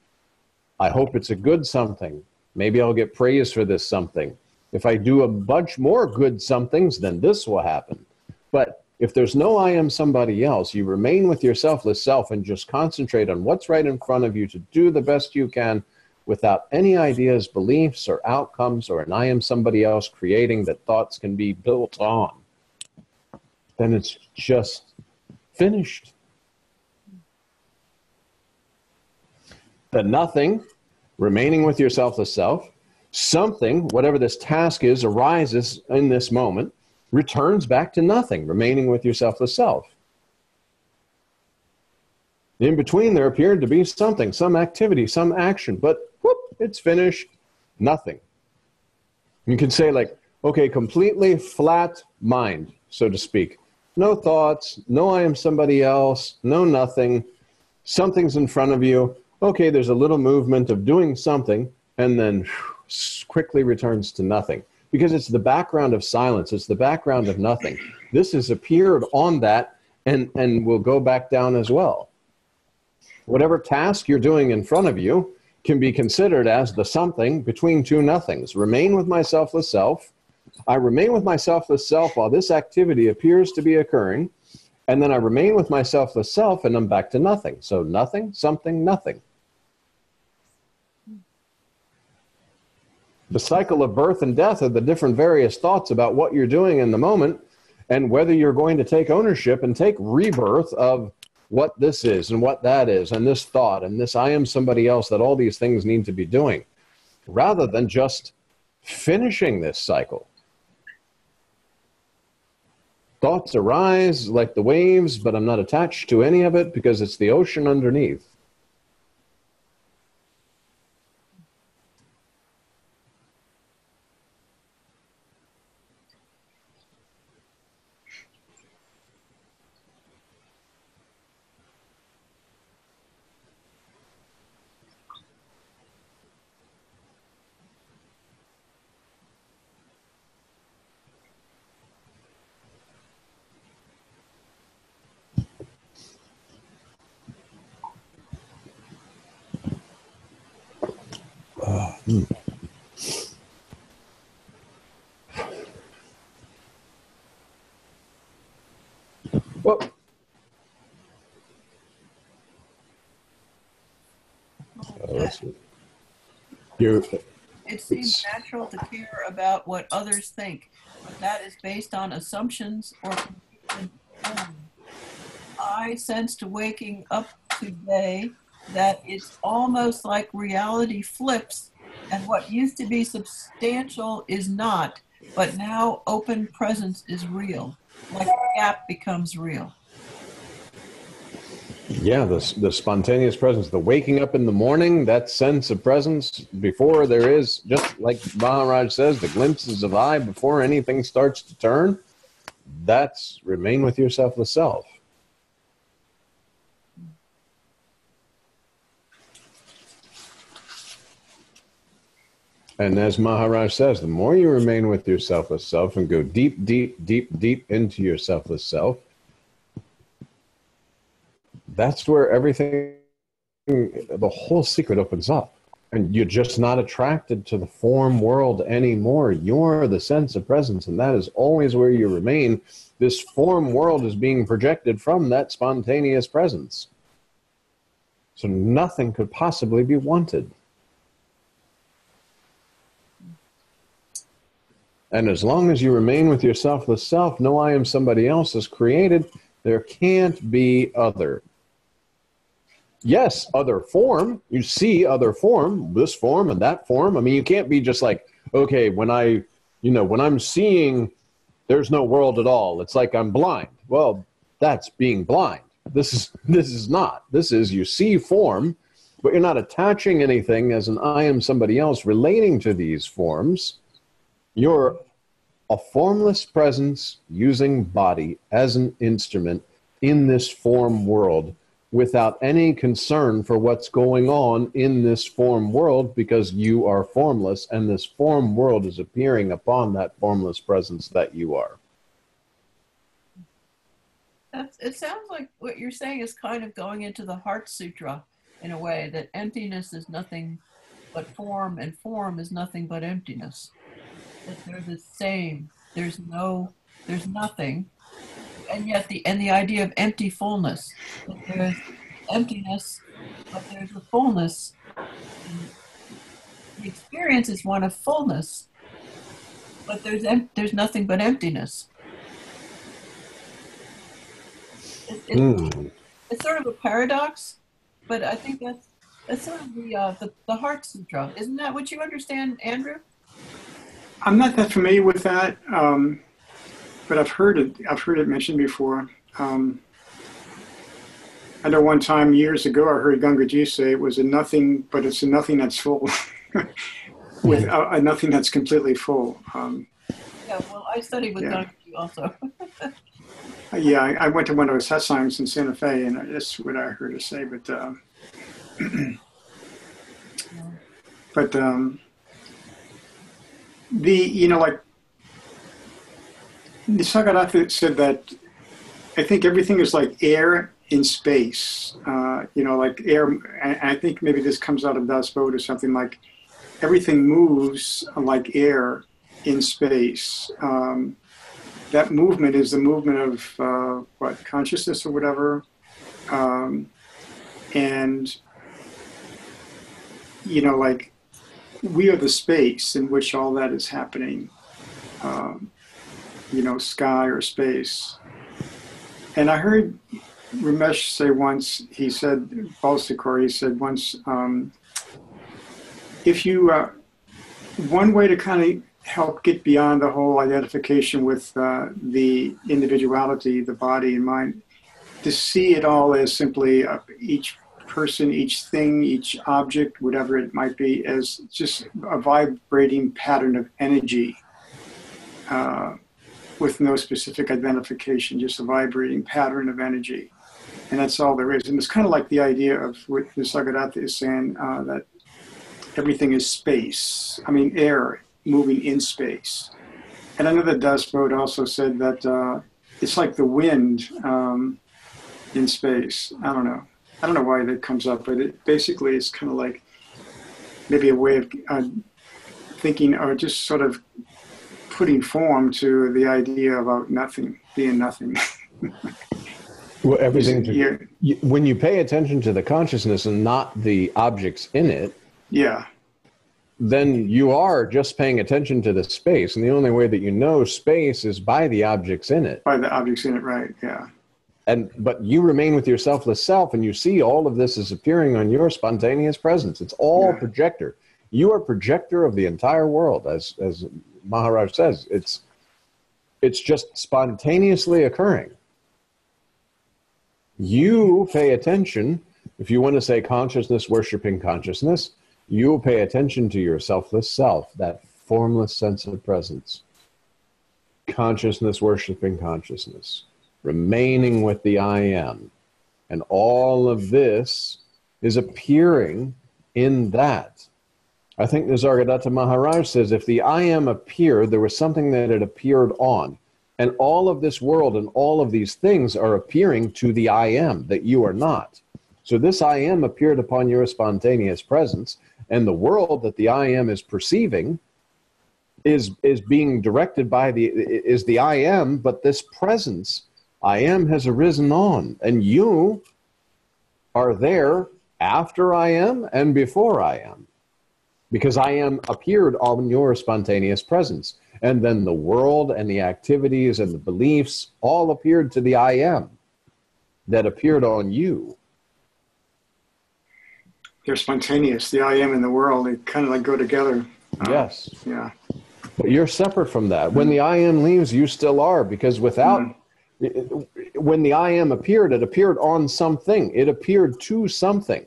I hope it's a good something. Maybe I'll get praise for this something. If I do a bunch more good somethings, then this will happen. But if there's no I am somebody else, you remain with your selfless self and just concentrate on what's right in front of you to do the best you can without any ideas, beliefs, or outcomes, or an I am somebody else creating that thoughts can be built on, then it's just finished. The nothing, remaining with your selfless self, something, whatever this task is, arises in this moment, returns back to nothing, remaining with your selfless self. In between, there appeared to be something, some activity, some action, but whoop, it's finished, nothing. You can say like, okay, completely flat mind, so to speak. No thoughts, no I am somebody else, no nothing. Something's in front of you. Okay, there's a little movement of doing something, and then quickly returns to nothing. Because it's the background of silence. It's the background of nothing. This has appeared on that and will go back down as well. Whatever task you're doing in front of you can be considered as the something between two nothings. Remain with my selfless self. I remain with my selfless self while this activity appears to be occurring. And then I remain with my selfless self and I'm back to nothing. So nothing, something, nothing. The cycle of birth and death are the different various thoughts about what you're doing in the moment and whether you're going to take ownership and take rebirth of what this is and what that is and this thought and this I am somebody else that all these things need to be doing, rather than just finishing this cycle. Thoughts arise like the waves, but I'm not attached to any of it because it's the ocean underneath. Well,
It seems natural to care about what others think, but that is based on assumptions or confusion. I sensed waking up today that it's almost like reality flips and what used to be substantial is not, but now open presence is real, like the gap becomes real.
Yeah, the spontaneous presence, the waking up in the morning, that sense of presence before there is, just like Maharaj says, the glimpses of I before anything starts to turn, that's remain with your selfless self. And as Maharaj says, the more you remain with your selfless self and go deep, deep, deep, deep into your selfless self, that's where everything, the whole secret opens up. And you're just not attracted to the form world anymore. You're the sense of presence, and that is always where you remain. This form world is being projected from that spontaneous presence. So nothing could possibly be wanted. And as long as you remain with your selfless self, no I am somebody else is created, there can't be other. Yes, other form. You see other form, this form and that form. I mean, you can't be just like, okay, when I'm seeing, there's no world at all. It's like I'm blind. Well, that's being blind. This is not. This is you see form, but you're not attaching anything as an I am somebody else relating to these forms. You're a formless presence using body as an instrument in this form world without any concern for what's going on in this form world, because you are formless and this form world is appearing upon that formless presence that you are.
It sounds like what you're saying is kind of going into the Heart Sutra in a way, that emptiness is nothing but form and form is nothing but emptiness. That they're the same. There's nothing. And yet the idea of empty fullness, that there's emptiness, but there's a fullness. the experience is one of fullness, but there's nothing but emptiness. It's sort of a paradox, but I think that's sort of the Heart Sutra. Isn't that what you understand, Andrew?
I'm not that familiar with that, but I've heard it mentioned before. I know one time years ago I heard Gangaji say it was a nothing, but it's a nothing that's full, with a nothing that's completely full.
Yeah, well, I studied with Gangaji also.
Yeah, I went to one of those satsangs in Santa Fe, and that's what I heard her say. But like Nisargadatta said that I think everything is like air in space. Like air. I think maybe this comes out of Das Bodh or something, like everything moves like air in space. That movement is the movement of consciousness or whatever, and like we are the space in which all that is happening. Sky or space. And I heard Ramesh say once. He said, Balsikor. He said once, if you one way to kind of help get beyond the whole identification with the individuality, the body and mind, to see it all as simply each person, each thing, each object, whatever it might be, as just a vibrating pattern of energy with no specific identification, just a vibrating pattern of energy. And that's all there is. And it's kind of like the idea of what Nisargadatta is saying, that everything is space. I mean, air moving in space. And I know that Das Bodh also said that it's like the wind in space. I don't know why that comes up, but it basically is kind of like maybe a way of thinking, or just sort of putting form to the idea about nothing, being nothing.
Well, everything. When you pay attention to the consciousness and not the objects in it,
yeah,
then you are just paying attention to the space. And the only way that you know space is by the objects in it.
By the objects in it, right, yeah.
But you remain with your selfless self, and you see all of this is appearing on your spontaneous presence. It's all projector. You are projector of the entire world, as Maharaj says. It's just spontaneously occurring. You pay attention. If you want to say consciousness worshiping consciousness, you will pay attention to your selfless self, that formless sense of presence. Consciousness worshiping consciousness, remaining with the I am. And all of this is appearing in that. I think Nisargadatta Maharaj says, if the I am appeared, there was something that it appeared on. And all of this world and all of these things are appearing to the I am, that you are not. So this I am appeared upon your spontaneous presence, and the world that the I am is perceiving is being directed by the I am, but this presence I am has arisen on, and you are there after I am and before I am, because I am appeared on your spontaneous presence. And then the world and the activities and the beliefs all appeared to the I am that appeared on you.
They're spontaneous. The I am and the world, they kind of like go together.
Yes.
Yeah.
But you're separate from that. When the I am leaves, you still are, because without, when the I am appeared, it appeared on something. It appeared to something.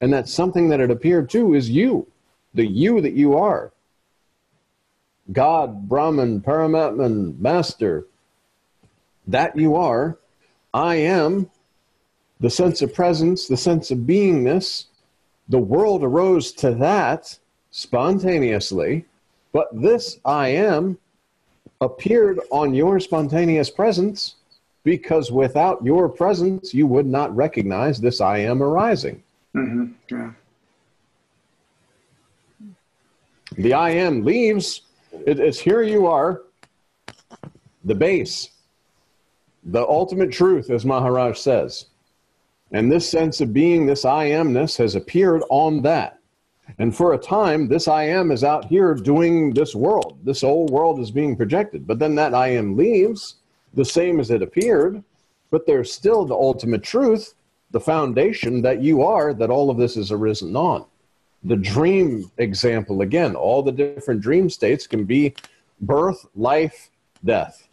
And that something that it appeared to is you, the you that you are. God, Brahman, Paramatman, Master, that you are. I am, the sense of presence, the sense of beingness. The world arose to that spontaneously, but this I am appeared on your spontaneous presence, because without your presence, you would not recognize this I am arising.
Mm-hmm. Yeah.
The I am leaves. It's here you are, the base, the ultimate truth, as Maharaj says. And this sense of being, this I amness, has appeared on that. And for a time, this I am is out here doing this world. This whole world is being projected. But then that I am leaves, the same as it appeared, but there's still the ultimate truth, the foundation that you are, that all of this is arisen on. The dream example, again, all the different dream states can be birth, life, death,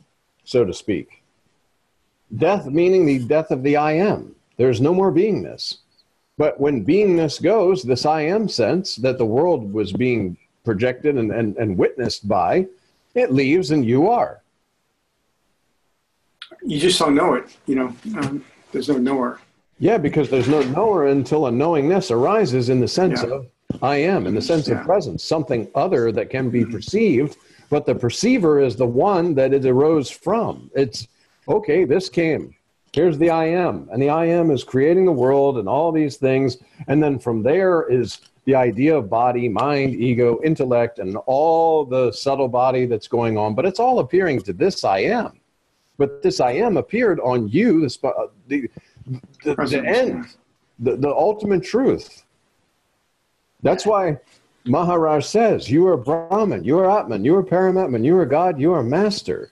so to speak. Death meaning the death of the I am. There's no more beingness. But when beingness goes, this I am sense that the world was being projected and witnessed by, it leaves and you are.
You just don't know it, there's no knower.
Yeah, because there's no knower until a knowingness arises in the sense of I am, in the sense of presence, something other that can be perceived, but the perceiver is the one that it arose from. It's, okay, this came. Here's the I am, and the I am is creating the world and all these things, and then from there is the idea of body, mind, ego, intellect, and all the subtle body that's going on, but it's all appearing to this I am. But this I am appeared on you, the end, the ultimate truth. That's why Maharaj says, you are Brahman, you are Atman, you are Paramatman, you are God, you are Master.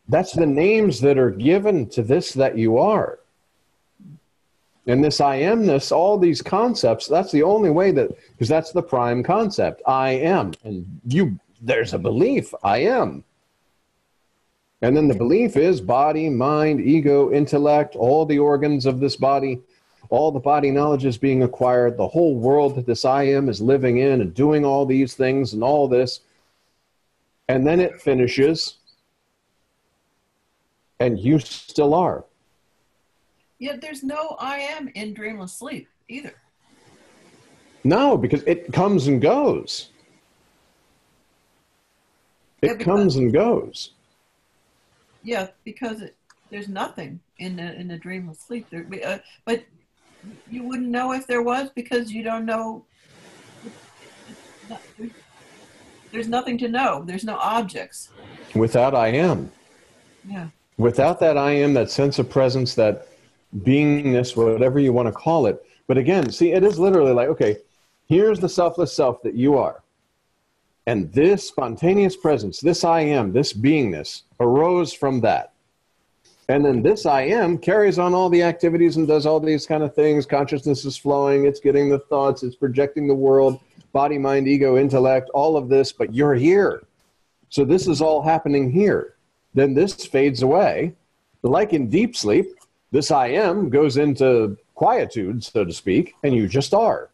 That's the names that are given to this that you are. And this I amness, all these concepts, that's the only way that, because that's the prime concept, I am. And there's a belief, I am. And then the belief is body, mind, ego, intellect, all the organs of this body, all the body knowledge is being acquired, the whole world that this I am is living in and doing all these things and all this. And then it finishes, and you still are.
Yet there's no I am in dreamless sleep either.
No, because it comes and goes. It comes and goes.
Yeah, because there's nothing in the dreamless sleep. But you wouldn't know if there was because you don't know. There's nothing to know. There's no objects.
Without I am.
Yeah.
Without that I am, that sense of presence, that beingness, whatever you want to call it. But again, see, it is literally like, okay, here's the selfless self that you are. And this spontaneous presence, this I am, this beingness, arose from that. And then this I am carries on all the activities and does all these kind of things. Consciousness is flowing, it's getting the thoughts, it's projecting the world, body, mind, ego, intellect, all of this, but you're here. So this is all happening here. Then this fades away. Like in deep sleep, this I am goes into quietude, so to speak, and you just are.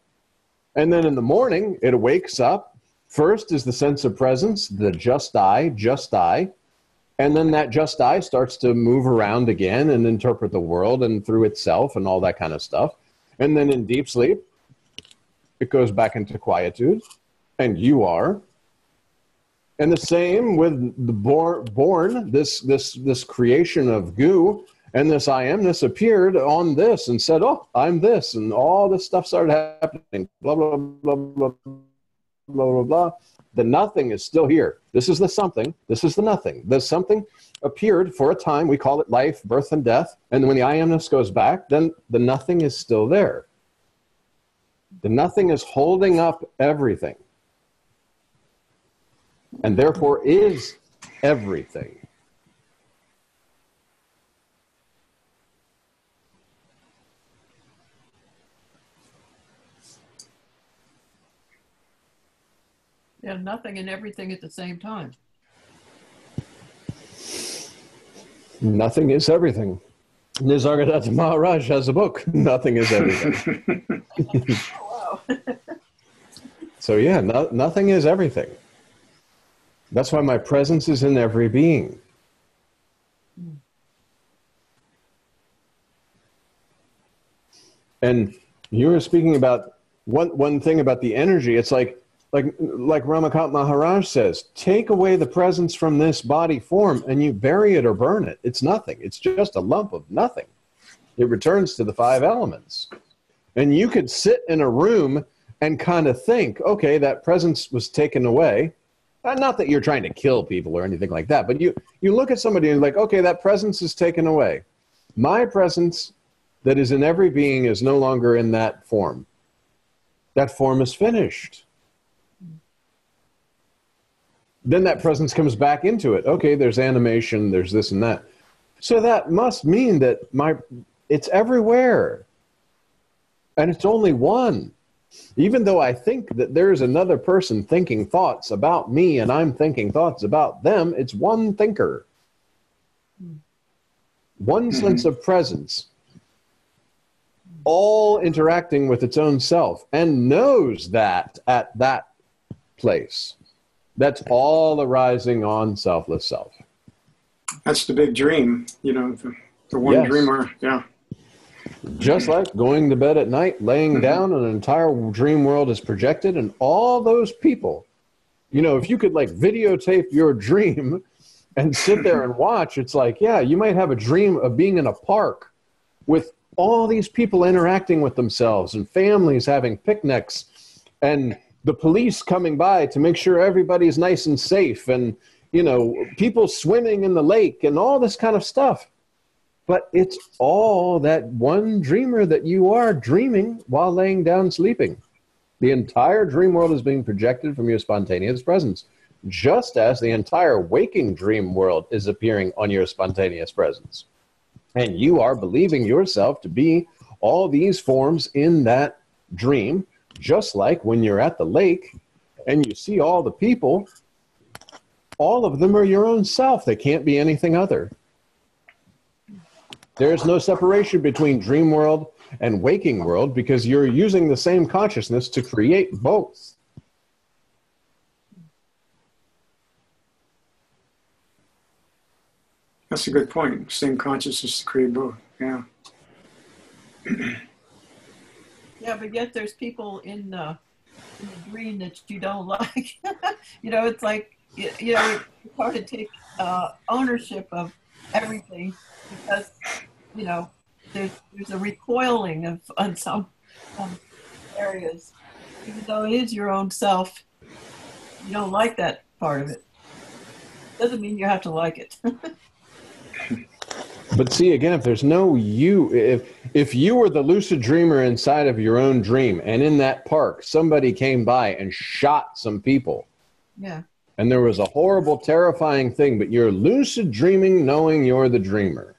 And then in the morning, it wakes up. First is the sense of presence, the just I. And then that just I starts to move around again and interpret the world and through itself and all that kind of stuff. And then in deep sleep, it goes back into quietude, and you are. And the same with the born, this creation of goo, and this I amness appeared on this and said, oh, I'm this, and all this stuff started happening, blah, blah, blah, blah, blah, blah, blah. The nothing is still here. This is the something. This is the nothing. The something appeared for a time. We call it life, birth, and death. And when the I amness goes back, then the nothing is still there. The nothing is holding up everything. And therefore is everything.
Yeah, nothing and everything at the same time.
Nothing is everything. Nisargadatta Maharaj has a book, Nothing is Everything.
Oh, wow.
So yeah, nothing is everything. That's why my presence is in every being. And you were speaking about one thing about the energy. It's like Ramakant Maharaj says, take away the presence from this body form and you bury it or burn it. It's nothing. It's just a lump of nothing. It returns to the 5 elements. And you could sit in a room and kind of think, okay, that presence was taken away. Not that you're trying to kill people or anything like that, but you look at somebody and you're like, okay, that presence is taken away. My presence that is in every being is no longer in that form. that form is finished. Then that presence comes back into it. Okay, there's animation, there's this and that. So that must mean that it's everywhere. And it's only one. Even though I think that there's another person thinking thoughts about me and I'm thinking thoughts about them, it's one thinker. One sense of presence, all interacting with its own self, and knows that at that place. That's all arising on selfless self.
That's the big dream, you know, the one dreamer. Yeah.
Just like going to bed at night, laying down, and an entire dream world is projected, and all those people, you know, if you could like videotape your dream and sit there and watch, it's like, yeah, you might have a dream of being in a park with all these people interacting with themselves and families having picnics and the police coming by to make sure everybody's nice and safe and, you know, people swimming in the lake and all this kind of stuff. But it's all that one dreamer that you are dreaming while laying down sleeping. The entire dream world is being projected from your spontaneous presence, just as the entire waking dream world is appearing on your spontaneous presence. And you are believing yourself to be all these forms in that dream, just like when you're at the lake and you see all the people, all of them are your own self. They can't be anything other. There's no separation between dream world and waking world because you're using the same consciousness to create both.
That's a good point. Same consciousness to create both. Yeah.
Yeah, but yet there's people in the dream that you don't like. You know, it's like, you know, it's hard to take ownership of everything because, you know, there's a recoiling on some areas. Even though it is your own self, you don't like that part of it. Doesn't mean you have to like it.
But see, again, if there's no you, if you were the lucid dreamer inside of your own dream, and in that park, somebody came by and shot some people.
Yeah.
And there was a horrible, terrifying thing, but you're lucid dreaming knowing you're the dreamer.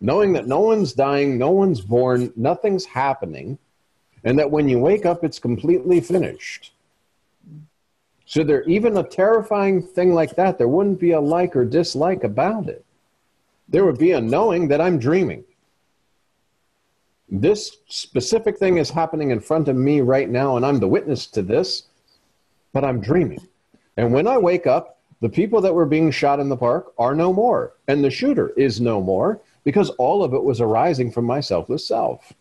Knowing that no one's dying, no one's born, nothing's happening, and that when you wake up, it's completely finished. So there, even a terrifying thing like that, there wouldn't be a like or dislike about it. There would be a knowing that I'm dreaming. This specific thing is happening in front of me right now, and I'm the witness to this, but I'm dreaming. And when I wake up, the people that were being shot in the park are no more, and the shooter is no more, because all of it was arising from my selfless self.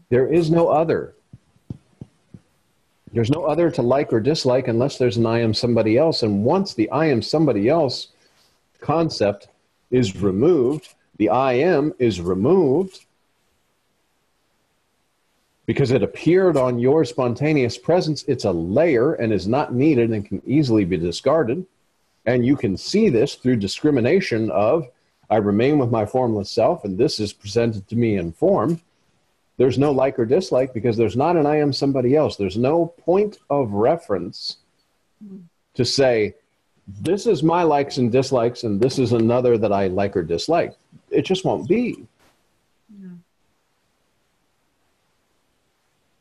There is no other. There's no other to like or dislike unless there's an I am somebody else. And once the I am somebody else concept is removed, the I am is removed because it appeared on your spontaneous presence. It's a layer and is not needed and can easily be discarded. And you can see this through discrimination of, I remain with my formless self, and this is presented to me in form. There's no like or dislike because there's not an I am somebody else. There's no point of reference to say, this is my likes and dislikes, and this is another that I like or dislike. It just won't be. Yeah.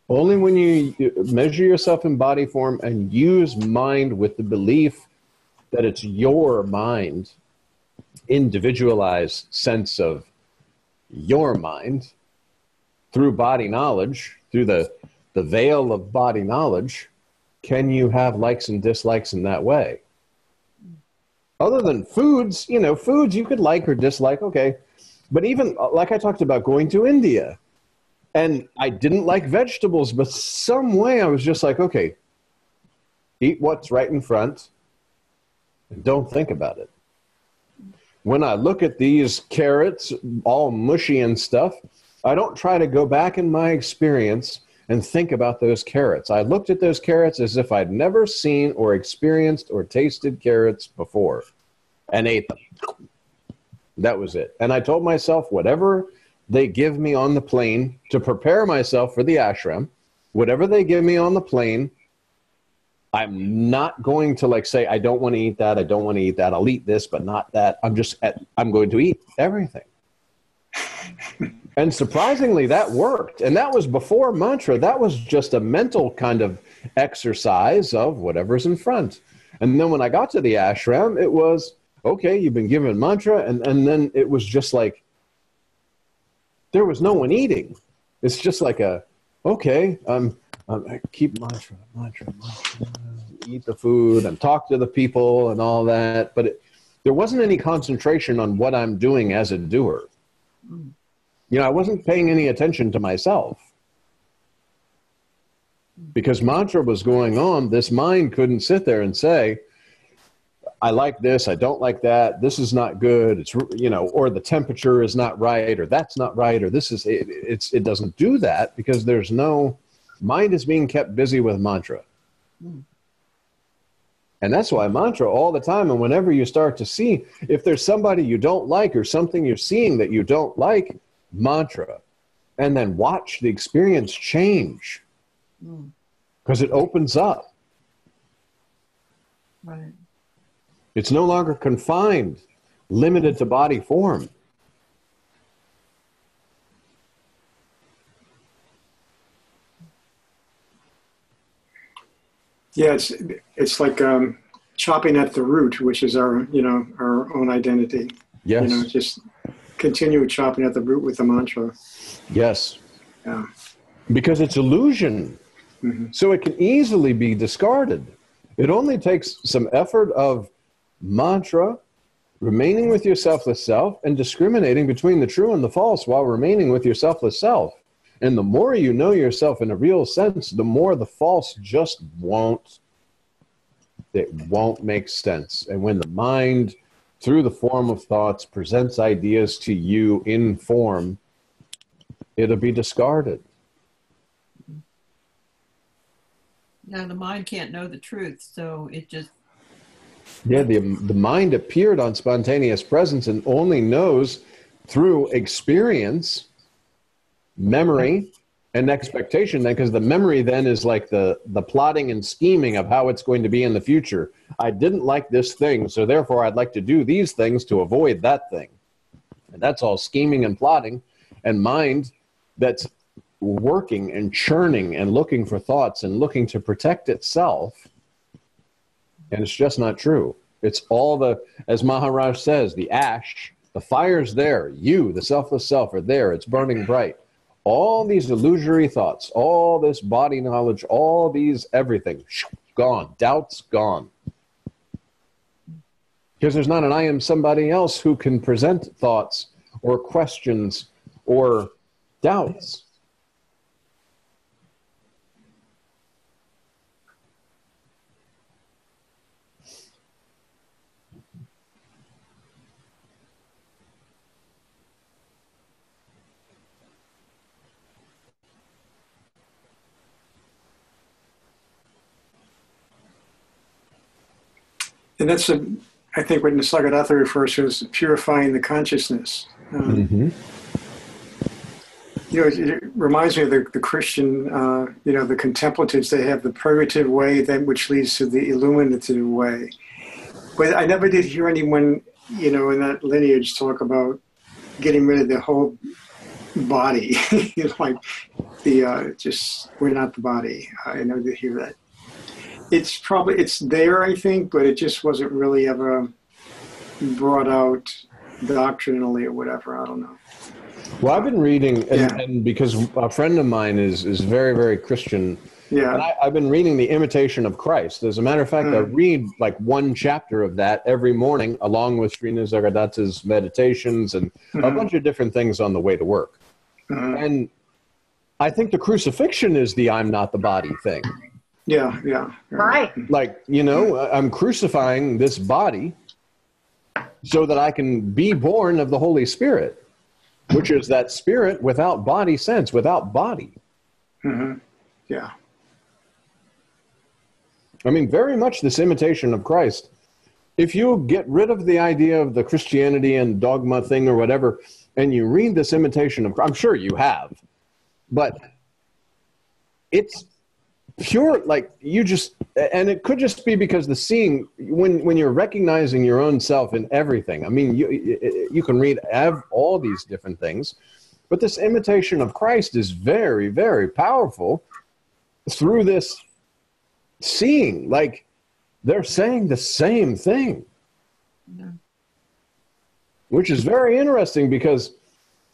Only when you measure yourself in body form and use mind with the belief that it's your mind, individualized sense of your mind, through body knowledge, through the veil of body knowledge, can you have likes and dislikes in that way? Other than foods, you know, foods you could like or dislike, okay. But even, like I talked about going to India, and I didn't like vegetables, but some way I was just like, okay, eat what's right in front and don't think about it. When I look at these carrots, all mushy and stuff, I don't try to go back in my experience and think about those carrots. I looked at those carrots as if I'd never seen or experienced or tasted carrots before and ate them. That was it. And I told myself, whatever they give me on the plane to prepare myself for the ashram, whatever they give me on the plane, I'm not going to like say, I don't want to eat that. I don't want to eat that. I'll eat this, but not that. I'm going to eat everything. And surprisingly, that worked. And that was before mantra. That was just a mental kind of exercise of whatever's in front. And then when I got to the ashram, it was, okay, you've been given mantra. And then it was just like, there was no one eating. It's just like okay, I keep mantra, eat the food and talk to the people and all that. But there wasn't any concentration on what I'm doing as a doer. You know, I wasn't paying any attention to myself. Because mantra was going on, this mind couldn't sit there and say, I like this, I don't like that, this is not good, it's, you know, or the temperature is not right, or that's not right, or this is, it doesn't do that because there's no, mind is being kept busy with mantra. And that's why mantra all the time, and whenever you start to see, if there's somebody you don't like or something you're seeing that you don't like, mantra, and then watch the experience change. Because it opens up.
Right.
It's no longer confined, limited to body form.
Yeah, it's like chopping at the root, which is our own identity.
Yes.
You know, just continue chopping at the root with the mantra.
Yes.
Yeah.
Because it's illusion. Mm-hmm. So it can easily be discarded. It only takes some effort of mantra, remaining with your selfless self, and discriminating between the true and the false while remaining with your selfless self. And the more you know yourself in a real sense, the more the false just won't make sense. And when the mind, through the form of thoughts, presents ideas to you in form, it'll be discarded.
Now, the mind can't know the truth, so it just...
Yeah, the mind appeared on spontaneous presence and only knows through experience, memory, and expectation, then, because the memory then is like the plotting and scheming of how it's going to be in the future. I didn't like this thing, so therefore I'd like to do these things to avoid that thing. And that's all scheming and plotting, and mind that's working and churning and looking for thoughts and looking to protect itself. And it's just not true. It's all as Maharaj says, the ash, the fire's there. You, the selfless self, are there. It's burning bright. All these illusory thoughts, all this body knowledge, all these everything, gone. Doubt's gone. Because there's not an I am somebody else who can present thoughts or questions or doubts.
And that's, I think, what Nisargadatta refers to as purifying the consciousness. You know, it reminds me of the Christian, the contemplatives. They have the purgative way, then which leads to the illuminative way. But I never did hear anyone, in that lineage talk about getting rid of the whole body. Like we're not the body. I never did hear that. It's there, I think, but it just wasn't really ever brought out doctrinally or whatever. I don't know.
Well, I've been reading, and because a friend of mine is very, very Christian, and I've been reading The Imitation of Christ. As a matter of fact, I read like one chapter of that every morning, along with Sri Nisargadatta's meditations and a bunch of different things on the way to work. And I think the crucifixion is the I'm not the body thing.
Yeah.
Right.
Like, I'm crucifying this body so that I can be born of the Holy Spirit, which is that spirit without body sense, without body.
Yeah.
I mean, very much this imitation of Christ if you get rid of the idea of the Christianity and dogma thing or whatever, and you read this Imitation of Christ, I'm sure you have, but it's pure, like you just, and it could just be because the seeing, when you're recognizing your own self in everything, I mean, you can read all these different things, but this Imitation of Christ is very, very powerful through this seeing, like they're saying the same thing.
Yeah.
Which is very interesting because,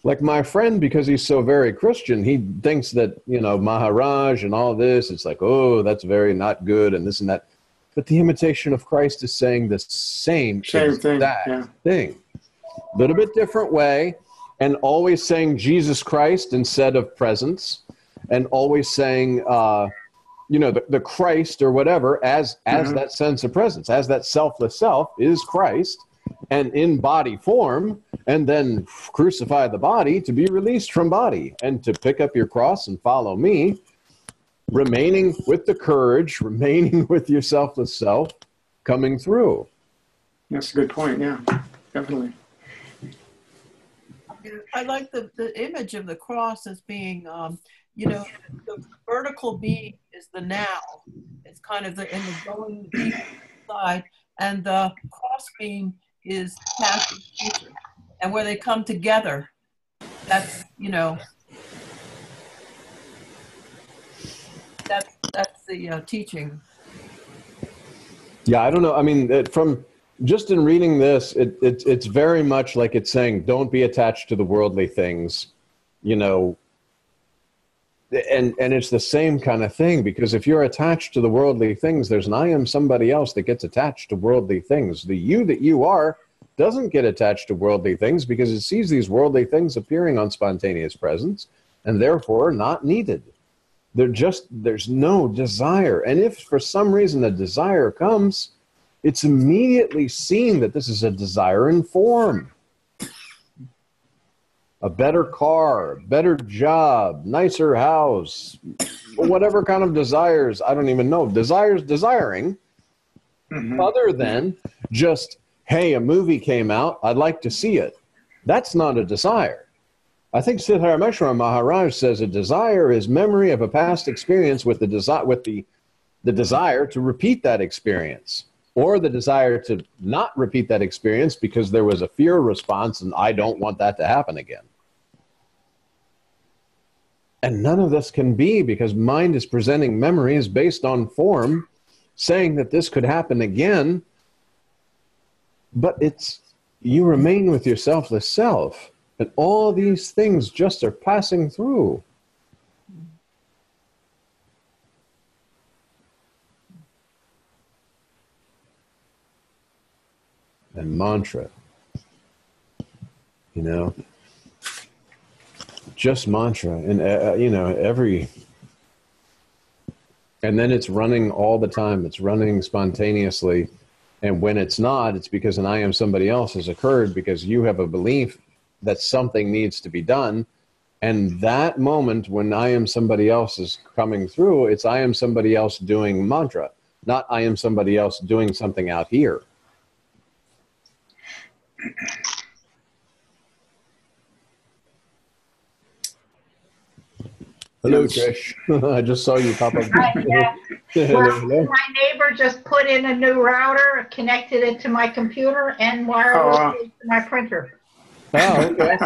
like my friend, because he's so very Christian, he thinks that, you know, Maharaj and all this, it's like, oh, that's very not good and this and that. But the Imitation of Christ is saying the same
thing.
thing. A little bit different way, and always saying Jesus Christ instead of presence, and always saying, you know, the Christ or whatever as that sense of presence, as that selfless self is Christ, and in body form, and then crucify the body to be released from body and to pick up your cross and follow me, remaining with the courage, remaining with your selfless self, coming through.
That's a good point. Yeah, definitely.
I like the image of the cross as being, you know, the vertical beam is the now. It's kind of in the going deep side, and the cross beam is past and future. And where they come together, that's, you know, that's the teaching.
Yeah, I don't know. I mean, from just in reading this, it's very much like it's saying, don't be attached to the worldly things, you know, and it's the same kind of thing, because if you're attached to the worldly things, there's an I am somebody else that gets attached to worldly things. The you that you are doesn't get attached to worldly things because it sees these worldly things appearing on spontaneous presence and therefore not needed. There's no desire. And if for some reason a desire comes, it's immediately seen that this is a desire in form. A better car, better job, nicer house, whatever kind of desires, I don't even know. Desiring, other than just, hey, a movie came out, I'd like to see it. That's not a desire. I think Siddharameshwara Maharaj says a desire is memory of a past experience with the desire to repeat that experience, or the desire to not repeat that experience because there was a fear response and I don't want that to happen again. And none of this can be, because mind is presenting memories based on form, saying that this could happen again, but you remain with your selfless self, and all these things just are passing through. And mantra, you know, just mantra, and you know, and then it's running all the time. It's running spontaneously, and when it's not, it's because an I am somebody else has occurred, because you have a belief that something needs to be done, and that moment when I am somebody else is coming through, it's I am somebody else doing mantra, not I am somebody else doing something out here. Hello, Trish. I just saw you pop up.
Yeah.
Hello, hello.
My neighbor just put in a new router, connected it to my computer, and wirelessly to my printer.
Oh, okay.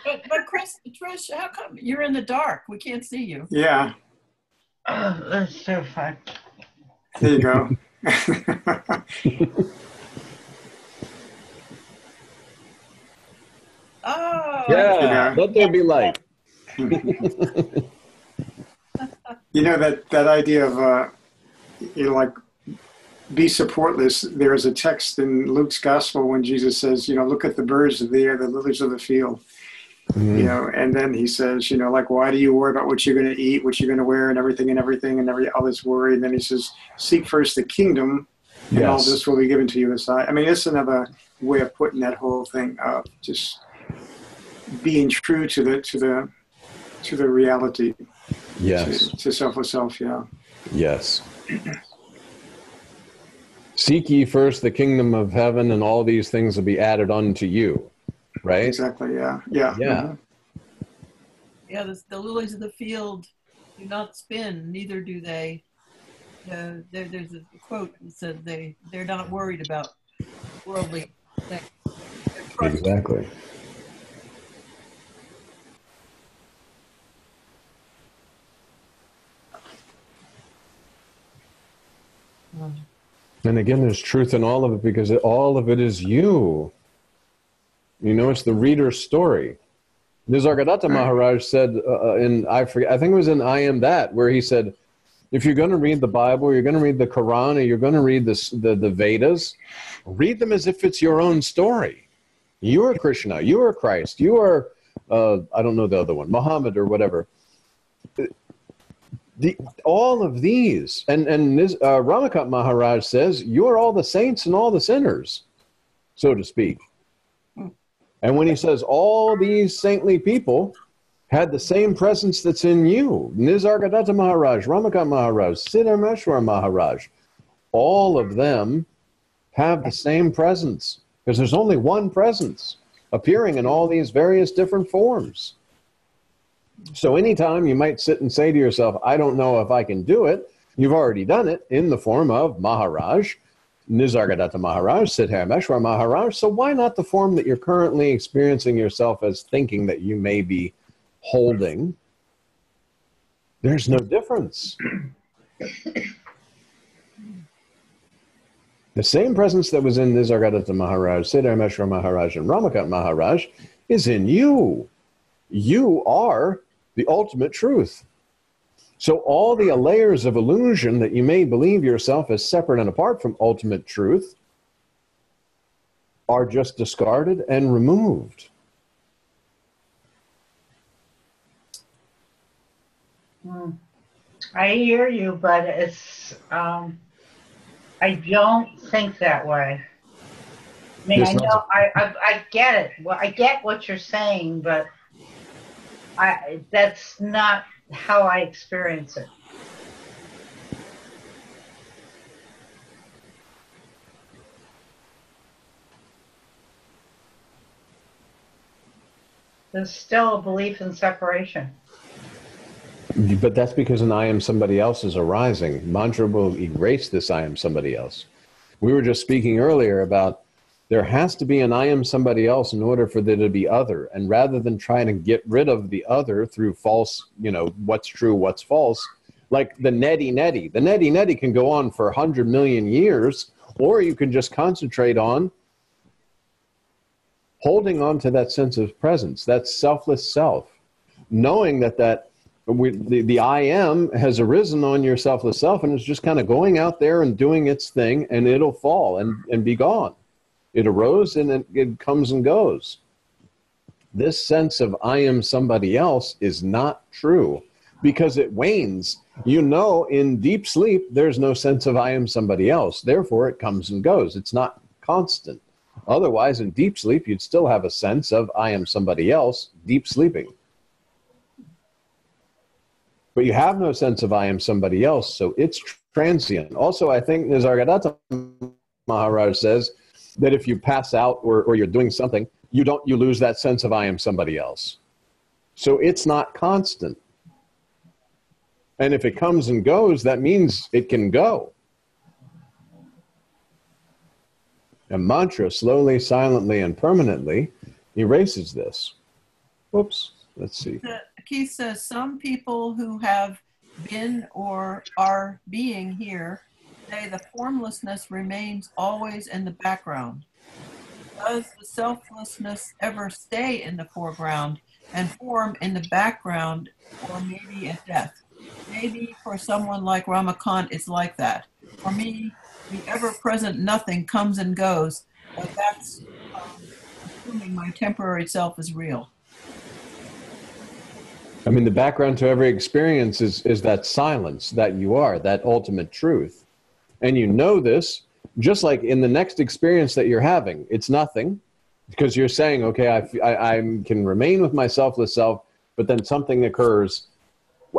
But Trish, how come you're in the dark? We can't see you.
Yeah.
Oh, that's so fun.
There you go.
Oh.
Yeah, let there be light.
You know, that idea of, you know, like, be supportless. There is a text in Luke's gospel when Jesus says, you know, look at the birds of the air, the lilies of the field. You know, and then he says, you know, like, why do you worry about what you're going to eat, what you're going to wear, and everything, all this worry. And then he says, seek first the kingdom, and all this will be given to you aside. I mean, it's another way of putting that whole thing up, just being true to the reality.
Yes.
To selfless self, yeah.
Yes. Seek ye first the kingdom of heaven, and all these things will be added unto you. Right?
Exactly. Yeah. Yeah.
Yeah.
Yeah, the lilies of the field do not spin, neither do they. There's a quote that said they're not worried about worldly things.
Exactly. And again, there's truth in all of it because all of it is you. You know, it's the reader's story. Nisargadatta Maharaj said I think it was in I Am That, where he said, if you're going to read the Bible, you're going to read the Quran, or you're going to read the Vedas, read them as if it's your own story. You are Krishna, you are Christ, you are, I don't know the other one, Muhammad or whatever. All of these, and Ramakant Maharaj says, you're all the saints and all the sinners, so to speak. And when he says all these saintly people had the same presence that's in you, Nisargadatta Maharaj, Ramakant Maharaj, Siddharmeshwar Maharaj, all of them have the same presence, because there's only one presence appearing in all these various different forms. So anytime you might sit and say to yourself, I don't know if I can do it, you've already done it in the form of Maharaj, Nisargadatta Maharaj, Siddharmeshwar Maharaj. So why not the form that you're currently experiencing yourself as thinking that you may be holding? There's no difference. The same presence that was in Nisargadatta Maharaj, Siddharmeshwar Maharaj, and Ramakant Maharaj is in you. You are the ultimate truth. So all the layers of illusion that you may believe yourself as separate and apart from ultimate truth are just discarded and removed.
I hear you, but it's I don't think that way. I mean, I know I get it. Well, I get what you're saying, but that's not how I experience it. There's still a belief in separation.
But that's because an I am somebody else is arising. Mantra will erase this I am somebody else. We were just speaking earlier about there has to be an I am somebody else in order for there to be other. And rather than trying to get rid of the other through false, what's true, what's false, like the neti can go on for 100 million years, or you can just concentrate on holding on to that sense of presence, that selfless self, knowing that the I am has arisen on your selfless self, and it's just kind of going out there and doing its thing, and it'll fall and be gone. It arose and it comes and goes. This sense of I am somebody else is not true because it wanes. In deep sleep, there's no sense of I am somebody else. Therefore, it comes and goes. It's not constant. Otherwise, in deep sleep, you'd still have a sense of I am somebody else, deep sleeping. But you have no sense of I am somebody else, so it's transient. Also, I think Nisargadatta Maharaj says that if you pass out or you're doing something, you lose that sense of I am somebody else. So it's not constant. And if it comes and goes, that means it can go. And mantra slowly, silently, and permanently erases this. Whoops, let's see.
Keith says some people who have been or are being here say the formlessness remains always in the background. Does the selflessness ever stay in the foreground and form in the background, or maybe at death? Maybe for someone like Ramakant, it's like that. For me, the ever-present nothing comes and goes, but that's assuming my temporary self is real.
I mean, the background to every experience is that silence, that you are, that ultimate truth. And you know this, just like in the next experience that you're having, it's nothing, because you're saying, okay, I can remain with my selfless self, but then something occurs.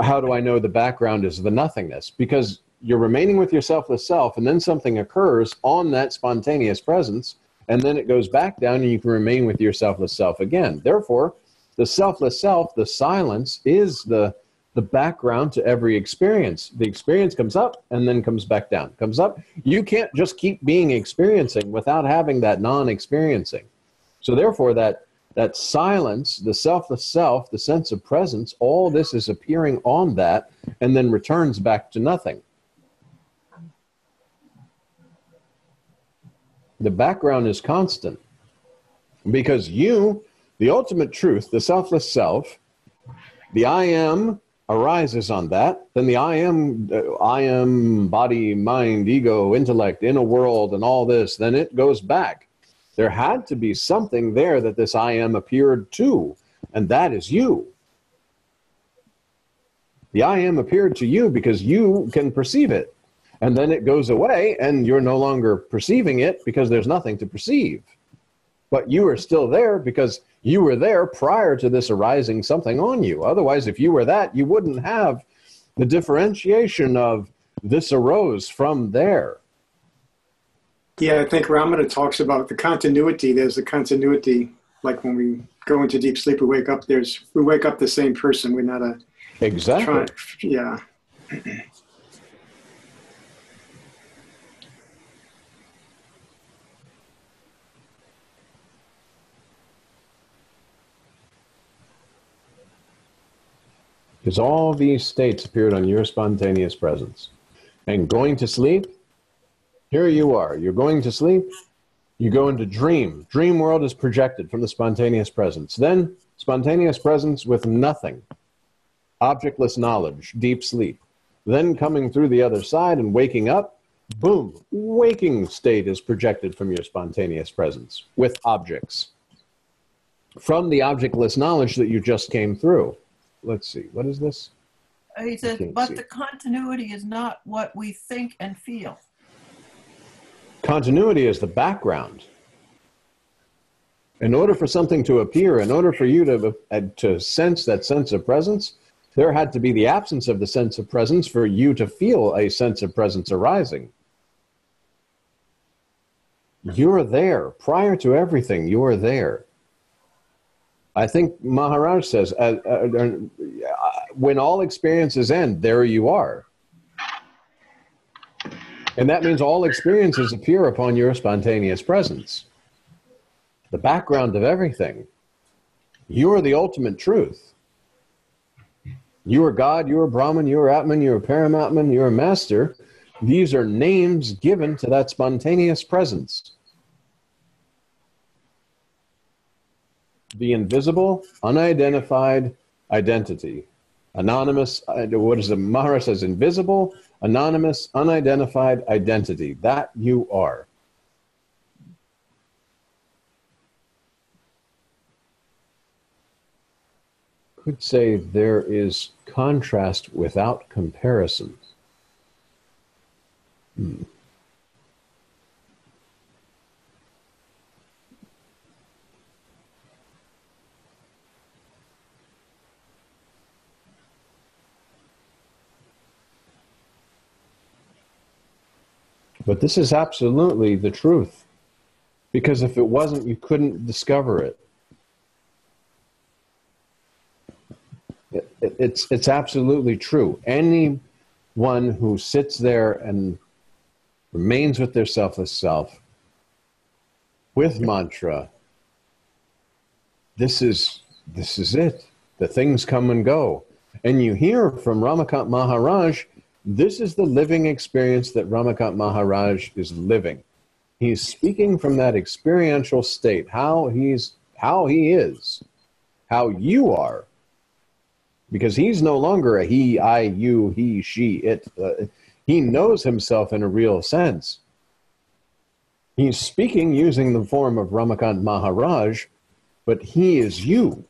How do I know the background is the nothingness? Because you're remaining with your selfless self, and then something occurs on that spontaneous presence, and then it goes back down and you can remain with your selfless self again. Therefore, the selfless self, the silence, is the background to every experience. The experience comes up and then comes back down, comes up. You can't just keep being experiencing without having that non-experiencing. So therefore, that silence, the selfless self, the sense of presence, all this is appearing on that and then returns back to nothing. The background is constant because you, the ultimate truth, the selfless self, the I am arises on that. Then the I am body, mind, ego, intellect, inner world, and all this, then it goes back. There had to be something there that this I am appeared to, and that is you. The I am appeared to you because you can perceive it. And then it goes away and you're no longer perceiving it because there's nothing to perceive. But you are still there because you were there prior to this arising something on you. Otherwise, if you were that, you wouldn't have the differentiation of this arose from there.
Yeah, I think Ramana talks about the continuity. There's a continuity, like when we go into deep sleep, we wake up the same person. We're not
Exactly.
Yeah.
Because all these states appeared on your spontaneous presence. And going to sleep, here you are. You're going to sleep, you go into dream. Dream world is projected from the spontaneous presence. Then spontaneous presence with nothing. Objectless knowledge, deep sleep. Then coming through the other side and waking up, boom, waking state is projected from your spontaneous presence with objects. From the objectless knowledge that you just came through. Let's see, what is this?
He says, but the continuity is not what we think and feel.
Continuity is the background. In order for something to appear, in order for you to sense that sense of presence, there had to be the absence of the sense of presence for you to feel a sense of presence arising. You're there. Prior to everything, you're there. I think Maharaj says, when all experiences end, there you are. And that means all experiences appear upon your spontaneous presence. The background of everything. You are the ultimate truth. You are God, you are Brahman, you are Atman, you are Paramatman, you are Master. These are names given to that spontaneous presence. The invisible, unidentified identity. Anonymous, what is it? Maharaj says, invisible, anonymous, unidentified identity. That you are. Could say there is contrast without comparison. But this is absolutely the truth. Because if it wasn't, you couldn't discover it. It's absolutely true. Anyone who sits there and remains with their selfless self, with mantra, this is it. The things come and go. And you hear from Ramakant Maharaj, this is the living experience that Ramakant Maharaj is living. He's speaking from that experiential state, how he is, how you are. Because he's no longer a he, I, you, he, she, it. He knows himself in a real sense. He's speaking using the form of Ramakant Maharaj, but he is you.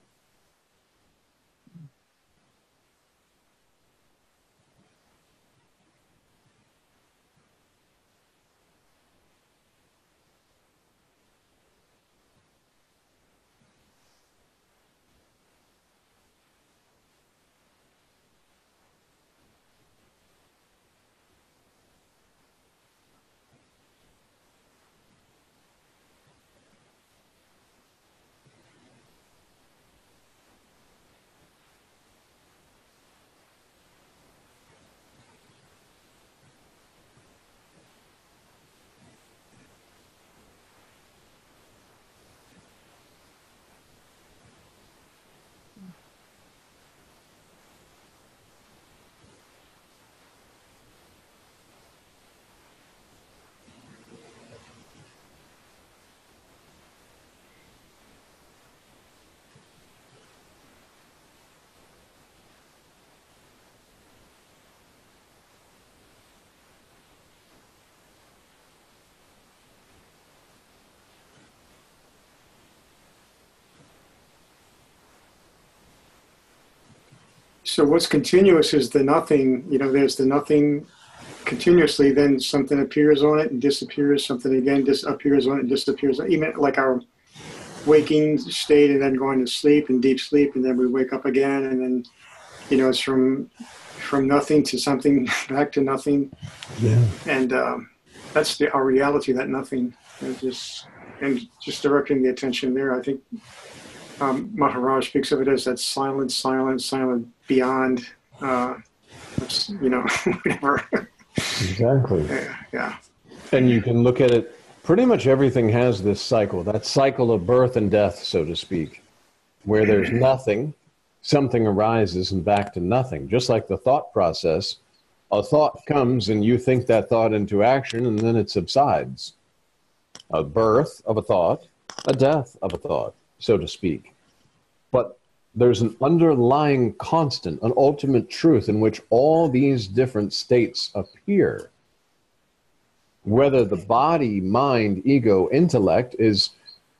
So what's continuous is the nothing. There's the nothing continuously. Then something appears on it and disappears. Something again appears on it and disappears. Even like our waking state, and then going to sleep and deep sleep, and then we wake up again, and then it's from nothing to something, back to nothing.
Yeah.
And that's our reality. That nothing. And just directing the attention there. I think Maharaj speaks of it as that silent, silent, silent beyond. Whatever.
Exactly.
Yeah.
And you can look at it. Pretty much everything has this cycle, that cycle of birth and death, so to speak, where there's nothing, something arises, and back to nothing. Just like the thought process, a thought comes and you think that thought into action, and then it subsides. A birth of a thought, a death of a thought, so to speak. But there's an underlying constant, an ultimate truth in which all these different states appear. Whether the body, mind, ego, intellect is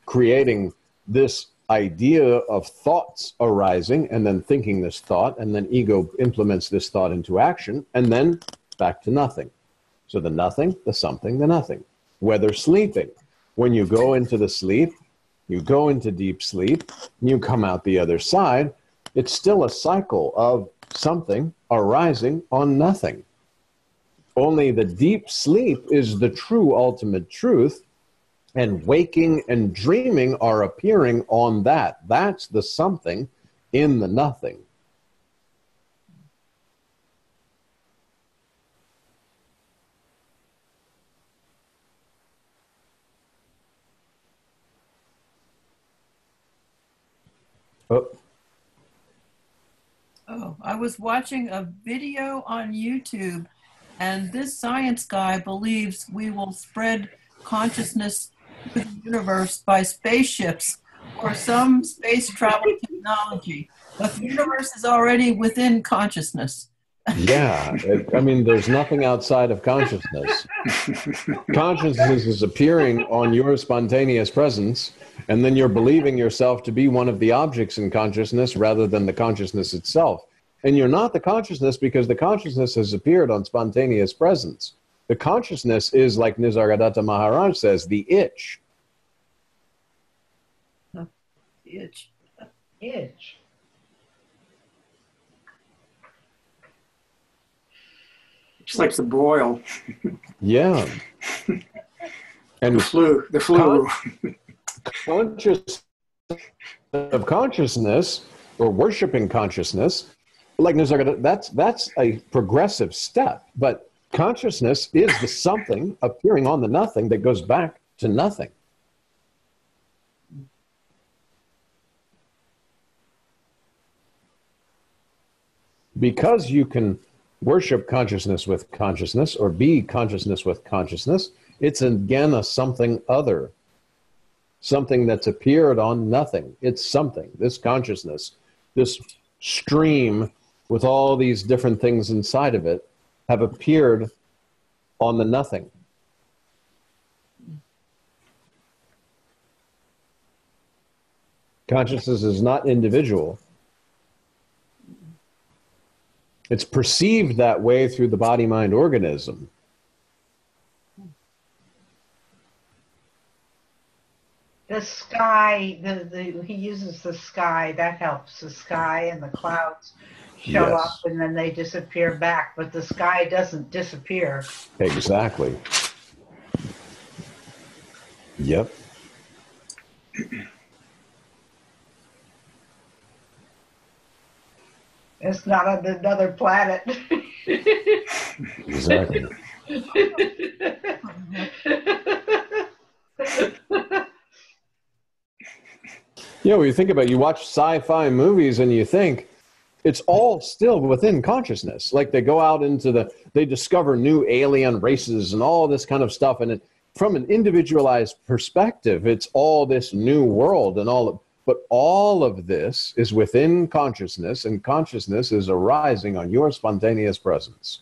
creating this idea of thoughts arising and then thinking this thought, and then ego implements this thought into action, and then back to nothing. So the nothing, the something, the nothing. Whether sleeping, when you go into the sleep, you go into deep sleep, and you come out the other side, it's still a cycle of something arising on nothing. Only the deep sleep is the true ultimate truth, and waking and dreaming are appearing on that. That's the something in the nothing.
Oh, I was watching a video on YouTube, and this science guy believes we will spread consciousness to the universe by spaceships or some space travel technology. But the universe is already within consciousness.
Yeah, there's nothing outside of consciousness. Consciousness is appearing on your spontaneous presence, and then you're believing yourself to be one of the objects in consciousness rather than the consciousness itself. And you're not the consciousness because the consciousness has appeared on spontaneous presence. The consciousness is, like Nisargadatta Maharaj says, the itch.
Itch.
Itch.
It's like the boil.
Yeah. And
the flu.
Conscious of consciousness, or worshiping consciousness, like Nisargadatta, that's a progressive step. But consciousness is the something appearing on the nothing that goes back to nothing. Because you can worship consciousness with consciousness, or be consciousness with consciousness, it's again a something other. Something that's appeared on nothing. It's something, this consciousness, this stream with all these different things inside of it have appeared on the nothing. Consciousness is not individual. It's perceived that way through the body-mind organism.
The sky, he uses the sky, that helps. The sky and the clouds show
Yes.
up and then they disappear back, but the sky doesn't disappear.
Exactly. Yep.
It's not on another planet.
Exactly. Yeah, when you think about it, you watch sci-fi movies and you think it's all still within consciousness. Like they go out into they discover new alien races and all this kind of stuff. And from an individualized perspective, it's all this new world and but all of this is within consciousness, and consciousness is arising on your spontaneous presence.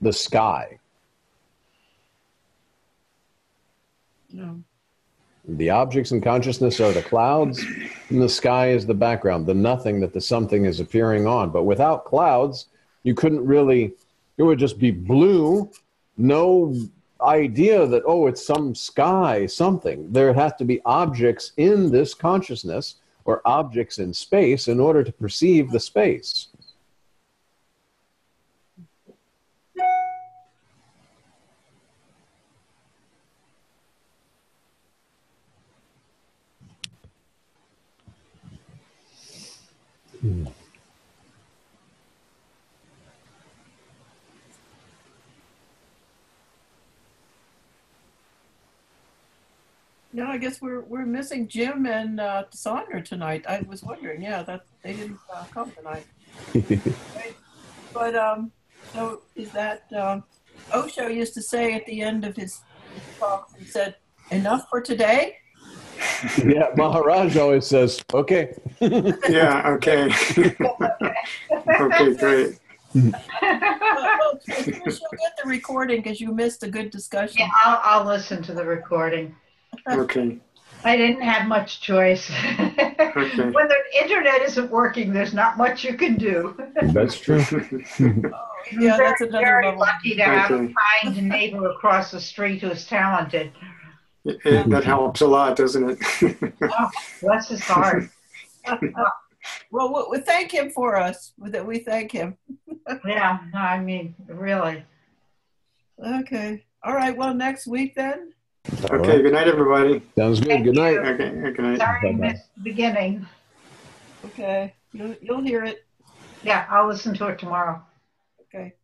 The sky.
No.
The objects in consciousness are the clouds, and the sky is the background, the nothing that the something is appearing on. But without clouds, you couldn't really, it would just be blue, no idea that, oh, it's some sky, something. There have to be objects in this consciousness or objects in space in order to perceive the space.
Yeah, I guess we're missing Jim and Sandra tonight. I was wondering, yeah, that they didn't come tonight. Right. But so is that Osho used to say at the end of his talks, he said, "Enough for today."
Yeah, Maharaj always says, okay.
Yeah, okay. Okay, great.
Well, you'll get the recording because you missed a good discussion.
Yeah, I'll listen to the recording.
Okay.
I didn't have much choice.
Okay.
When the internet isn't working, there's not much you can do.
That's true.
Oh, yeah, that's another
very
level.
lucky to have a
Okay.
kind neighbor across the street who's talented.
That helps a lot, doesn't it?
Oh, bless his heart.
Well, we thank him for us. We thank him.
Yeah, no, I mean, really.
Okay. All right. Well, next week then.
All
Okay,
right.
good night, everybody.
Sounds good. Good night.
Okay, good night.
Sorry I
Bye-bye.
missed the beginning.
Okay. You'll hear it.
Yeah, I'll listen to it tomorrow.
Okay.